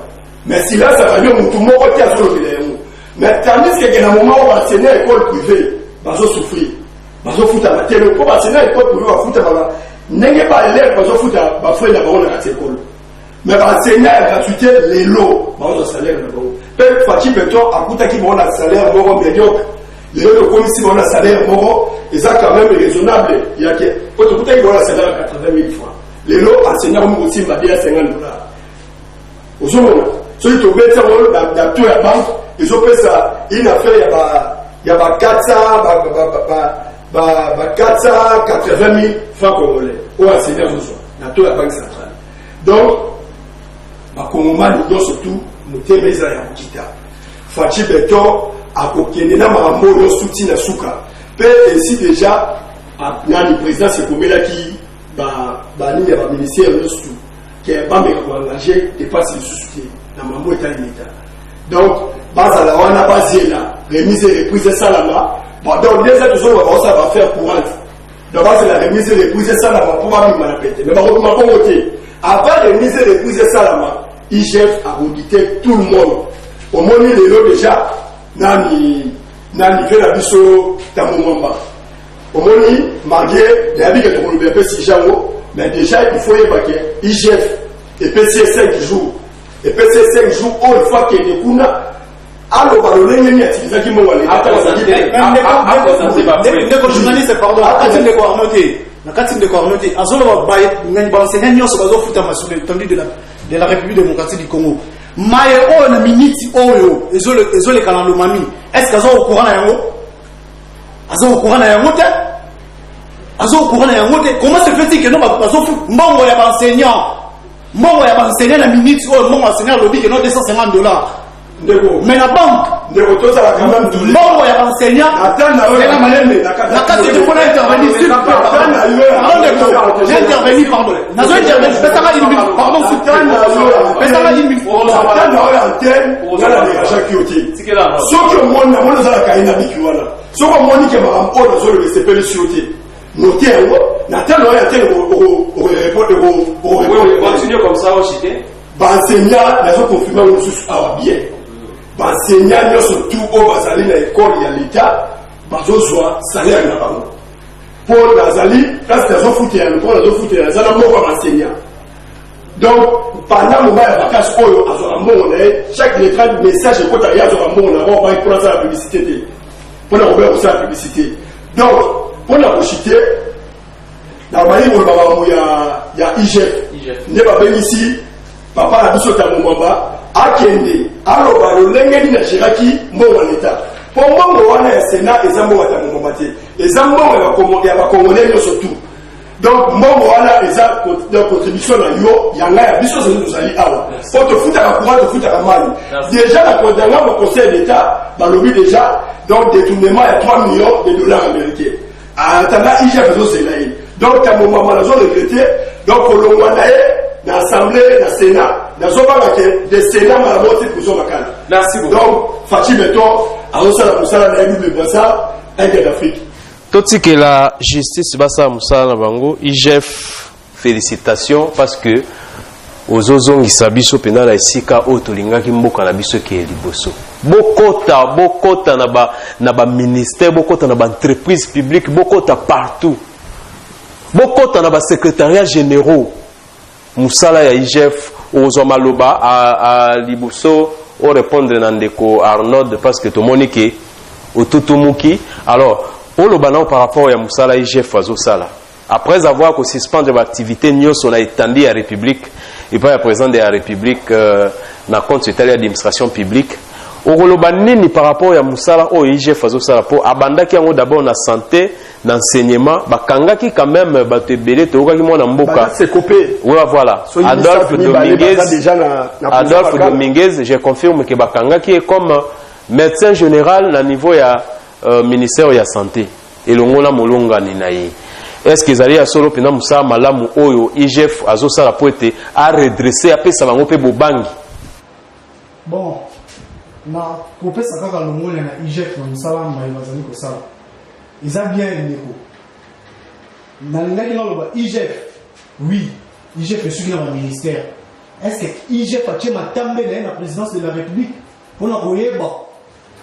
mais silence akanyo mutu moko te azolobela yango mais tandis que na moment oyo baenseignant ya école privée bazosouffrir bazofutama te po baenseignant ya école privée bafutama ndenge baelève bazofuta bafrai na bango na kati ekolo mais baenseignant ya gratuité lelo bazwa salaire na bango mpe Fachi Beto akutaki bango na salaire moko médiocre lelo tokomisi bango na salaire moko eza quand même raisonnable yake po tokutaki bango na salaire ya 80 000 francs lelo enseignant moko osimba bia $50 ozomona soki tobeti yango na taux ya banque ezopesa une affaire ya ba 480 000 francs congolais oyo enseignant azozwa na taux ya banque centrale donc bakongomani nyonso tu motema eza ya kokita Fachi Beto akokende na makambo oyo suti na suka mpe esi déjà nani présidence ekomelaki banini ya baministère nyonso ke bambeka koengage dépense lisusu te na makambo etali leta donc bazala wana baziela remise et reprise esalama donc déjà tozoloba baosala baaffaire courante donc bazela remise et reprise esalama mpo babima na pete mais bakobima kongo te avant remise et reprise esalama IGF audité tout le monde omoni lelo déjà nani niveau na biso tamomamba omoni malgré yabike tokolobela mpe sijango mais déjà il faut yebake IGF epesi 5 jours epesi 5 jours oyo il faut akende kuna aloba lolenge nini atilizaki mbongo ndeko journaliste pardon akati ndeko arnoté na kati ndeko arnoté azoloba ngani baenseignant nyonso bazofutama sur l'étendue de la République démocratique du Congo maye oyo na miniti oyo ezoleka na lomami est-ce que aza au courant na yango te comment se fait-il que non bazofu mbongo ya baenseignant na miniti oyo mbongo enseignant lobi que non $250 mais la banque ndeko tozala quand même mbongo ya baenseignant na malembe na kati de fona intervenir s'il vous plaît j'ai intervenu pardon nazo intervenir pesaka une minute pardon pesaka une minute atana oyo antenne ngala de Jacques Yoté soki omoni ozala kaina biki wana soki omoni ke makambo oyo nazoloba esepeli si yo te note yango na tano oyo antenne continue comme ça ochite baenseignant nazokonfirme mosusu awa bien baenseignant nyonso tu oyo bazali na ekole ya leta bazozwa salaire na bango mpo nazali place nazofutela naza na moko ya baenseignant donc pendant moment ya vacance oyo azwaka mbongo na ye chaque lettre message ekota ye azwaka mbongo na bango mpona asala publicité te mpona kobela kosala publicité donc mpona koshite na bayi koloba makambo ya IGF nde babengisi papa na biso tamomamba akende aloba lolenge nini agiraki mbongo ya leta mpo mbongo wana ya Sénat eza mbongo ya tamomamba te eza mbongo ya bakongolais nyonso tu donc mbongo wana eza contribution na yo ya ngai ya biso zeli tozali awa mpo tofutaka courant tofutaka mali déjà na kodanga mo conseil d'état balobi déjà donc détournement ya $3 millions américains atanda IGF ezozela ye donc tamomamba nazoregrete donc kolongwa na ye na assemblée na Sénat nazobanga ke de Sénat malaboti kuzo makala merci beaucoup donc Fachi Beto azosala musala na double basa Aide d'Afrique toti la justice basa musala na bango IGF félicitations parce que ozozongisa biso pena na esika oyo tolingaki mboka na biso ke liboso bokota na ba ministère bokota na ba entreprise publique bokota partout bokota na ba secrétariat généraux musala ya IGF ozwa maloba a liboso o répondre na ndeko Arnold parce que tomoni ke otutumuki alors oloba na par rapport ya musala IGF azosala après avoir ko suspendre l'activité nyonso na étendue ya République et pas ya président de la République na compte état d'administration publique oloba nini par rapport ya musala o IGF azosala po abandaki yango d'abord na santé na enseignement bakangaki quand même bato ebele toyokaki mwana mboka c'est copé voilà Adolphe Dominguez je confirme que bakangaki comme médecin général na niveau ya ministère ya santé elongola molonga ni na ye est-ce que ezali ya solo pena musala malamu oyo IGF azosala po ete aredresse apesa bango mpe bobangi? Bon, na kopesa kaka longole na IGF na musala mai bazali kosala eza bien ndeko nalingaki naloba IGF. Oui, IGF esuki na baministère. Est-ce que IGF atie matambe na ye na présidence de la République mpona koyeba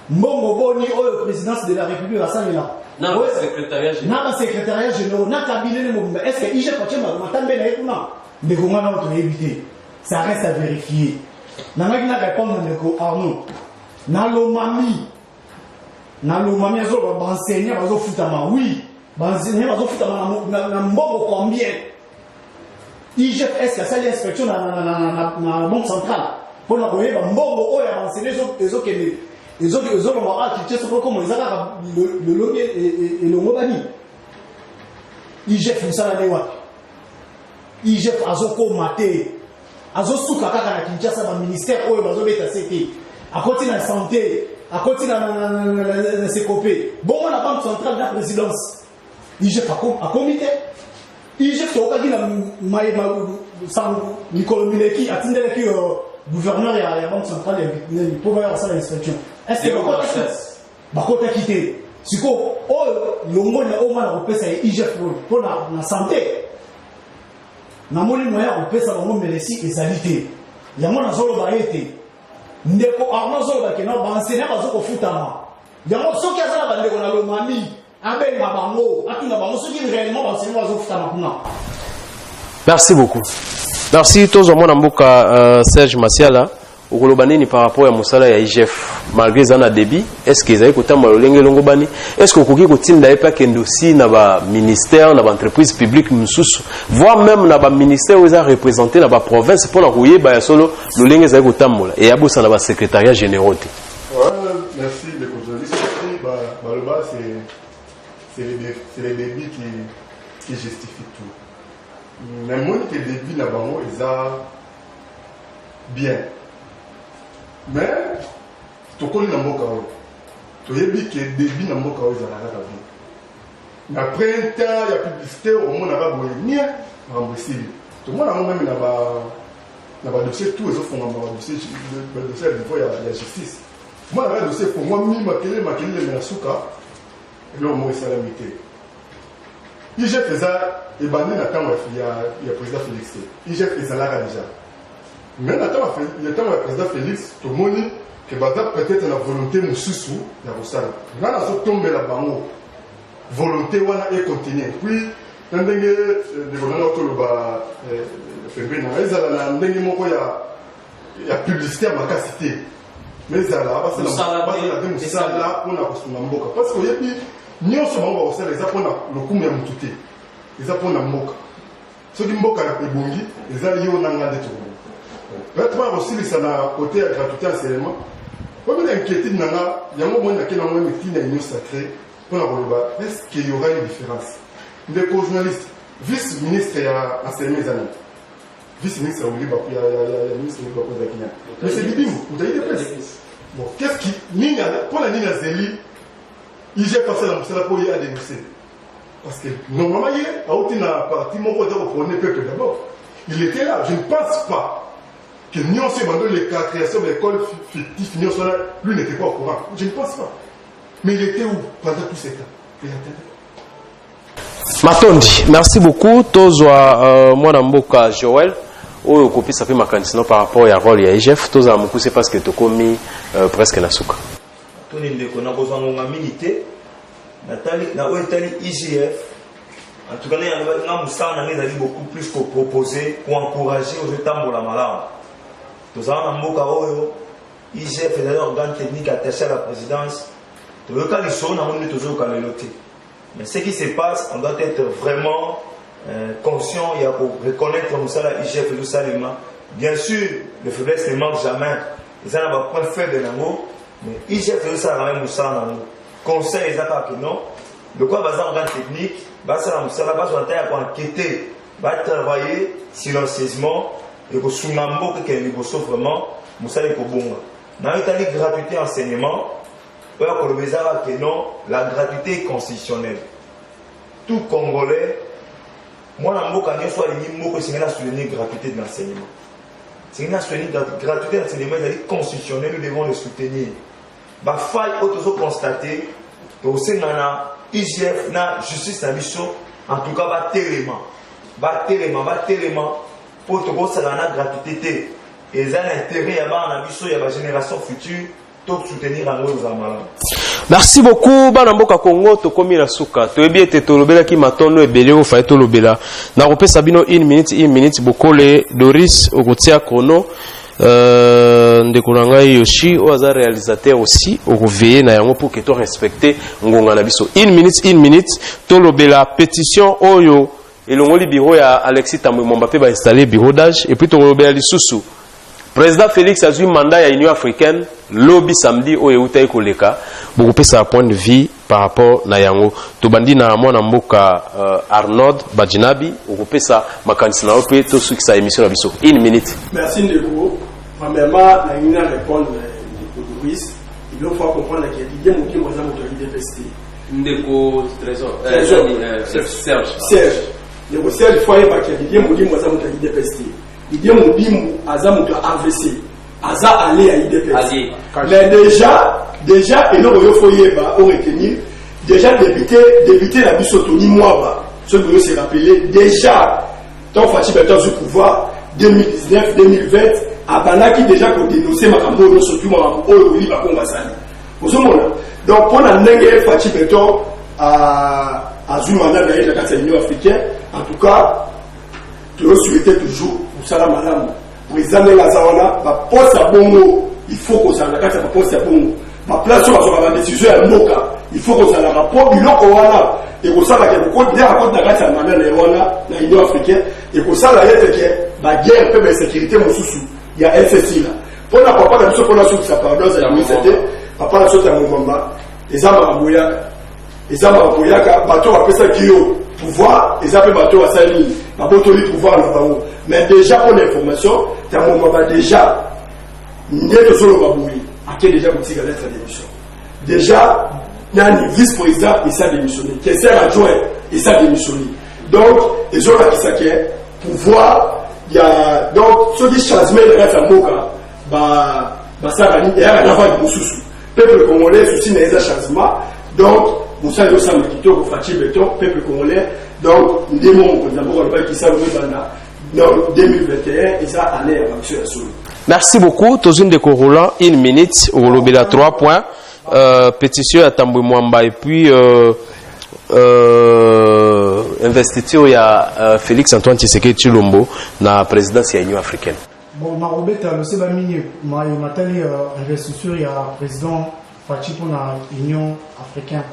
mbongo boni oyo présidence de la République asalela na secrétariat général na cabinet ne mobimba? Est-ce que IGF atie matambe na ye kuna? Ndeko nga na toyebi te, ça reste à vérifier. Nangaki na répondre na ndeko Arnaud na lomami azoba baenseignant bazofutama. Oui, baenseignant bazofutama na mbongo combien? IGF est-ce que ça l'inspection na banque centrale pour la koyeba mbongo oyo ya baenseignant ezokende ezolonga culture soko comme ezaka le longue et longo bani. IGF musala ne wapi? IGF azokoma te, azosuka kaka na Kinshasa ba ministère oyo bazobeta CT akoti na santé akoti na sekopé bongo na banque centrale na présidence. IGF akomi te. IGF tokaki na Nicolas Mileki atindelaki gouverneur ya banque centrale pour voir ça l'inspection. Est-ce que bakotaki te siko oyo longo na oma na kopesa ya IGF pour na santé na moni moya kopesa bango melesi ezali te yango nazoloba ete ndeko Arnaud zoloba ke na baenseignant bazokofutama yango soki azala bandeko na lomami abenga bango atuna bango soki réellement baenseignant bazofutama kuna. Merci beaucoup. Merci tous au monde mboka Serge Masiala okoloba nini par rapport à musala ya IGF malgré zana débit? Est-ce que ezali kotamba lolenge longo bani? Est-ce que okoki kotinda epa kendo si na ba ministère na ba entreprise publique mususu voire même na ba ministère où ils représenté na ba province pour la koyeba ya solo lolenge ezali kotambola et abosa na ba secrétariat généraux? Ouais, merci les journalistes. Le bas c'est les débits qui justifient tout. Mais moi que les débits là-bas ils ont bien. Mais tu connais le mot kao. Tu as dit que débit dans le mot kao ils ont la vie. Mais après un temps il y a publicité au monde arabe ou bien remboursé. Tout le monde a même là-bas dossier tout ils ont font un dossier des fois il y a justice. Moi là dossier pour moi mi makele na suka et là moi ça limité. IGF faisait et bandé na temps il y a président Félix. IGF faisait là déjà. Mais le temps le président Félix, tout le monde que peut-être la volonté mususu ya kosala. Nga na so tomber la bango. Volonté wana et continuer. Puis ndenge de bonana to loba fembe na ezala na ndenge moko ya publicité ya makasité. Mais ezala ba la musala pona kosunga mboka parce que yebi nyonso bango kosala eza pona lokumu ya mututé. Eza pona mboka. Soki mboka ya ebongi ezali yo nanga ndeto. Peut-être aussi ça na côté gratuité enseignement. Comme l'inquiétude nanga, yango mona kena mona mitina union sacrée pour la relever. Est-ce qu'il y aura une différence? Des journalistes, vice-ministre ya enseignement des années. Vice-ministre au Liban, il y a ministre au Liban de Kenya. Mais c'est bidim, vous avez des presses. Bon, qu'est-ce qui Nina pour la Nina Zeli, il j'ai passé la musala pour y aller dénoncer. Parce que normalement il a outil na parti mon côté pour le peuple d'abord. Il était là, je ne pense pas que Nyon s'est bandé les créations de l'école fictive, Nyon là, lui n'était pas au courant. Je ne pense pas. Mais il était où pendant tous ces temps? Il attendait. Matondi, merci beaucoup. Tozwa mwana mboka Joël. Oyo kopi ça fait ma candidature par rapport à rôle ya IGF. Tozwa muku c'est parce que to komi presque na suka. Toni ndeko na kozanga milité. Natali na oetali IGF. En tout cas, il y a beaucoup plus pour proposer, pour encourager aux États de la malade. Nous avons un mot IGF est un organe technique attaché à la présidence. Tout le cas, ils sont toujours mais ce qui se passe, on doit être vraiment conscient et reconnaître que IGF et tout ça. Bien sûr, le faiblesse ne manque jamais. Ils ont un point faible de l'angle, mais IGF et tout ça, même ça, conseil, ils ont que non. De quoi va un organe technique? Ça va enquêter, va travailler silencieusement et pour sounambo que les beaux vraiment Moussa les Kobonga. Dans l'Italie, gratuité enseignement, que non, la gratuité est constitutionnelle. Tout Congolais moi na mboka nyonso alingi moko esengeli asoutenir gratuité de l'enseignement. C'est une gratuité d'enseignement, c'est constitutionnel, nous devons le soutenir. Bah, faille, auto constater, au sein de la IGF, la justice, la mission, en tout cas, va tellement, pour te voir, ça la gratuité. Et ça a l'intérêt, il y a la mission, il y a la génération future, tout soutenir à nous, aux amalams. Merci beaucoup bana mboka Congo tokomi na suka toyebi ete tolobela ki matondo ebele o fa tolobela na kopesa bino 1 minute bokole Doris okotia chrono ndeko na ngai Yoshi o aza réalisateur aussi okoveiller na yango pour que to respecter ngonga na biso 1 minute tolobela pétition oyo elongoli bureau ya Alexis Tambwe Mwamba pe ba installer bureau d'âge et puis tolobela lisusu Président Félix a eu un mandat à l'Union africaine, lobby samedi au Euta Ekoleka, beaucoup plus à point de vue par rapport à Yango. Tobandi na mwana mboka Arnaud Badjinabi, beaucoup plus à ma candidature au pays, tout ce qui sa émission à Bissau. 1 minute. Merci Ndeko. Premièrement, la Union répond de Louis. Il faut comprendre qu'il y a des gens qui ont été détestés. Ndeko Trésor. Serge. Ndeko Serge, il faut qu'il y a des gens qui ont été détestés. Il dit mon bimou aza muto AVC aza allé à IDPS mais déjà et non yo foyeba on retenir déjà débuté la bisotoni moi ce que vous se rappeler déjà tant Fachi Beto sur pouvoir 2019 2020 abanaki déjà ko dénoncer makambo no surtout makambo oyo li ba komba sali ozomona donc pour la ndenge Fachi Beto à Zumanda na la carte Union africaine en tout cas je souhaitais toujours pour ça la madame président de la Zawana va poste à bongo il faut qu'on s'en la carte va poste à bongo ma place sur la décision à Moka il faut qu'on s'en la rapport iloko wana et qu'on s'en la que beaucoup de rapport de la carte madame la wana la Union africaine et qu'on s'en la yete que la guerre peut de sécurité mon sous il y a FSI là pour la papa la pour la chose ça pardon ça lui c'était papa la chose à Mwamba les amara boyaka bateau après ça qui pouvoir ils appellent bateau à Sali ma botoli pouvoir là bas mais déjà pour l'information t'as mon maman déjà n'est solo baboui à qui déjà petit la lettre d'émission déjà il y a un vice-président et ça démissionné qui sert adjoint et ça démissionné donc les autres qui s'acquièrent pouvoir il y a donc ce qui changement de la Moka bah ça va il y a la vague mususu peuple congolais souci n'est pas changement donc vous savez aussi que Kito pour Fachi Beto peuple congolais donc des mots d'abord on va qui ça dans 2021 et ça allait à action sur. Merci beaucoup Tozine de Corolla 1 minute au lobela 3 points pétition à Tambwe Mwamba et puis investiture ya Félix Antoine Tshisekedi Tshilombo na présidence ya Union africaine. Bon na robeta le seba mini matali investiture ya président Fachi pour la Union africaine.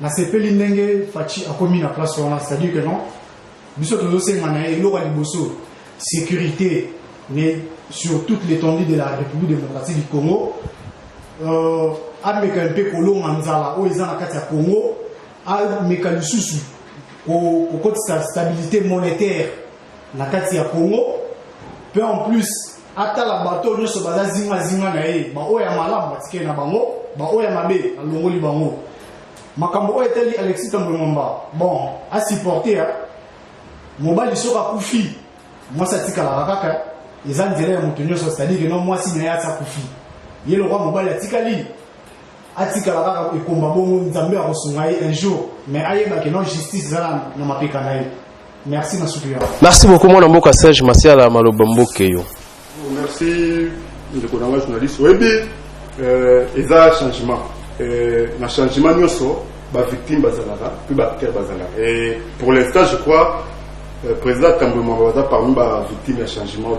Na sepeli ndenge Fachi a commis la place sur la, c'est-à-dire que non biso tozo sengana eloko liboso sécurité mais sur toute l'étendue de la République démocratique du Congo ameka mpe kolonga nzala o eza na kati ya Congo ameka lisusu ko stabilité monétaire na kati ya Congo peu en plus ata la bateau nyonso baza zinga na ye ba oya malamu batike na bango ba oya mabe alongoli bango makambo oyo etali Alexis Tambwe Mwamba bon a supporter mobali soka kufi mwasi atikala kaka eza nzela ya moto nyonso c'est-à-dire que non mwasi na ye asa kufi ye le roi mobali atikali atikala kaka ekomba bongo nzambe akosunga ye un jour mais ayeba que non justice ezala na mapeka na ye. Merci na suki ya. Merci beaucoup mwana mboka Serge Masiala maloba mboke yo. Merci ndeko na journaliste webi eza changement na changement nyonso ba victime bazalaka puis ba acteur bazalaka et pour l'instant je crois président Tambwe Mwamba parmi ba victime ya changement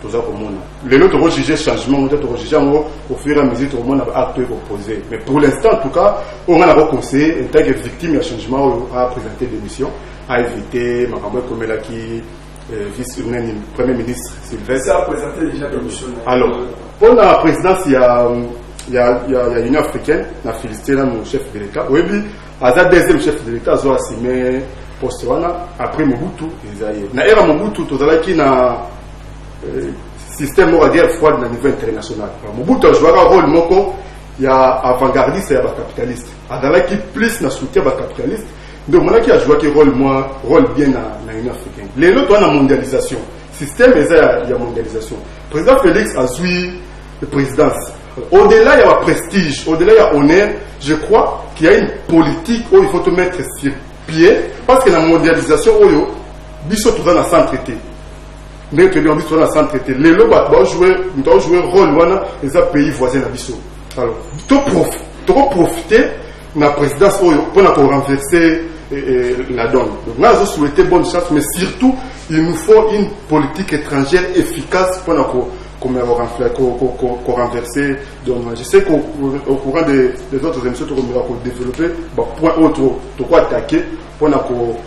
toza komona lelo to juger changement on to juger au fur et à mesure to komona ba acte proposé mais pour l'instant en tout cas on a la conseiller en tant que victime ya changement à présenter démission à éviter makambo comme là qui premier ministre Sylvestre ça a présenté déjà démission. Alors pour la présidence il y a une africaine na félicité mon chef de l'État oui aza deuxième chef de l'État zo assumer poste wana après Mobutu ezaye na era Mobutu tozalaki na système on va dire froid na niveau international Mobutu a joué un rôle moko ya avant-gardiste ya ba capitaliste azalaki plus na soutien ba capitaliste donc on a qui a joué qui rôle bien dans l'Union africaine. Les autres ont la mondialisation. Système il y a mondialisation. Le président Félix a joué la présidence. Au-delà il y a prestige, au-delà il y a honneur. Je crois qu'il y a une politique où il faut te mettre sur pied parce que la mondialisation où biso tout dans la centre-traité. Mais que l'on biso dans la centre-traité. Les autres doivent jouer rôle wana les pays voisins na biso. Alors, tu profiter de la présidence pour renverser la donne. Donc, là, je souhaite bonne chance, mais surtout, il nous faut une politique étrangère efficace pour renverser la donne. Je sais qu'au courant des autres émissions, tu vas développer point autre, tu vas attaquer pour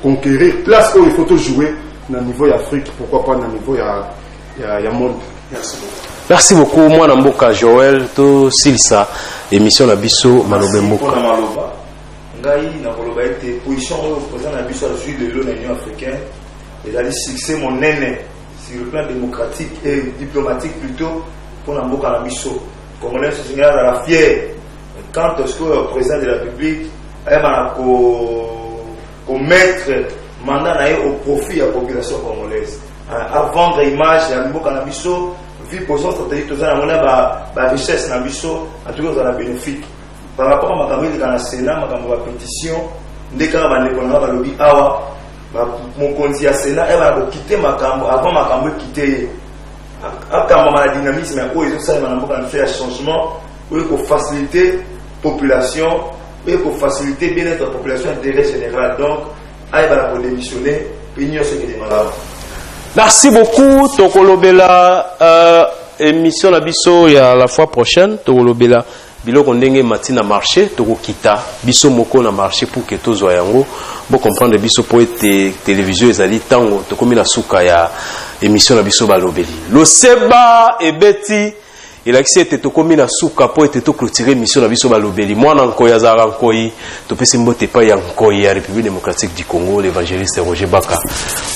conquérir place où il faut jouer dans le niveau d'Afrique, pourquoi pas dans le niveau du monde. Merci beaucoup. Merci beaucoup. Moi, Namboka Joël, to Silsa, émission Nabiso, Malobe Mboka. Ngai, Nakoloba était position au président Nabiso à la suite de l'Union africaine. Et d'aller succès mon aîné sur le plan démocratique et diplomatique plutôt pour Namboka Nabiso. Comme on est ce signal à la fière, quand le président de la République a mettre mandat au profit de la population congolaise. À vendre l'image de Namboka Nabiso. Vu position stratégique, tout ça, on a la richesse dans biso, en tout cas, on a bénéfique. Par rapport à ma campagne dans le Sénat, ma pétition, dès que on a lobby awa, mon conseiller à Sénat, elle va quitter ma campagne avant ma campagne quitter. Après ma dynamisme, ils ont ça, ils vont faire un changement pour faciliter la population, pour faciliter bien-être de la population d'intérêt général. Donc, elle va démissionner, puis il y a ce qui est malade. Merci beaucoup. Tokolobela émission na biso ya la fois prochaine. Tokolobela biloko ndenge matina marché tokokita biso moko na marché pour que tozwa yango bo comprendre biso po ete télévision ezali tango tokomi na suka ya émission na biso balobeli. Loseba ebeti ilakisi ete tokomi na suka po ete to clôturer émission na biso balobeli. Mwana nkoya za nkoyi topesi mbote pa ya nkoyi ya République démocratique du Congo l'évangéliste Roger Baka.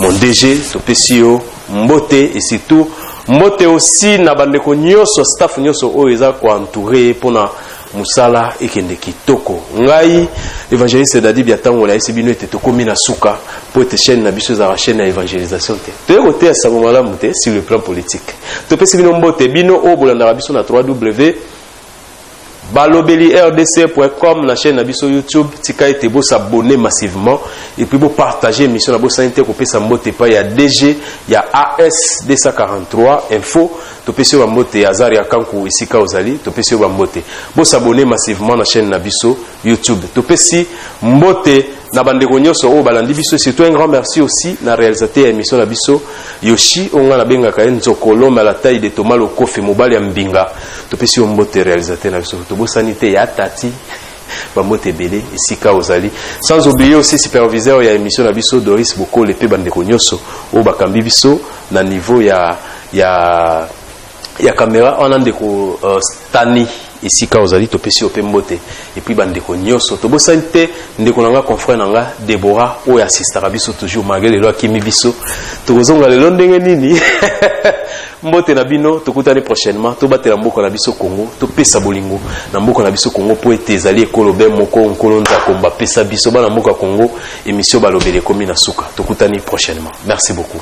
Mon DG topesi yo mbote et surtout mbote aussi na bandeko nyoso staff nyoso oyo eza ko entourer pona musala ekende kitoko. Ngai évangéliste Dadi Biatango la esi bino ete tokomi na suka po ete chaîne na biso za chaîne ya évangélisation te. Toye kote ya sango malamu te sur le plan politique. Topesi bino mbote bino o bolanda biso na 3W balobeli.rdc.com la chaîne Nabiso YouTube tika ete bo s'abonner massivement et puis bo partager émission na bo santé ko pesa mbote pa ya DG ya AS 243 info to pesa ba mbote ya Azari ya Kanku isika ozali to pesa ba mbote bo s'abonner massivement na chaîne Nabiso YouTube to pesi mbote na bandeko nyoso o balandi biso surtout un grand merci aussi na réalisateur émission Nabiso Yoshi onga na benga ka Nzokolo à la taille de Thomas Lokofe mobali ya Mbinga to pesi mbote réalisateur Nabiso sanité ya tati bambote belé isika ozali sans oublier aussi superviseur ya émission na biso Doris Boko lepe bandeko nyoso o bakambi biso na niveau ya caméra on andeko Stani isika ozali topesi ope mbote et puis bandeko nyoso to bosante ndeko nanga confrère nanga Deborah o ya assistera biso toujours malgré le loi kimi biso to kozonga le ndenge nini mbote na bino tokutani prochainement to batela mboko na biso Congo to pesa bolingo na mboko na biso Congo po ete ezali ekolobe moko nkolonza komba pesa biso bana mboka Congo émission balobele komi na suka tokutani prochainement. Merci beaucoup.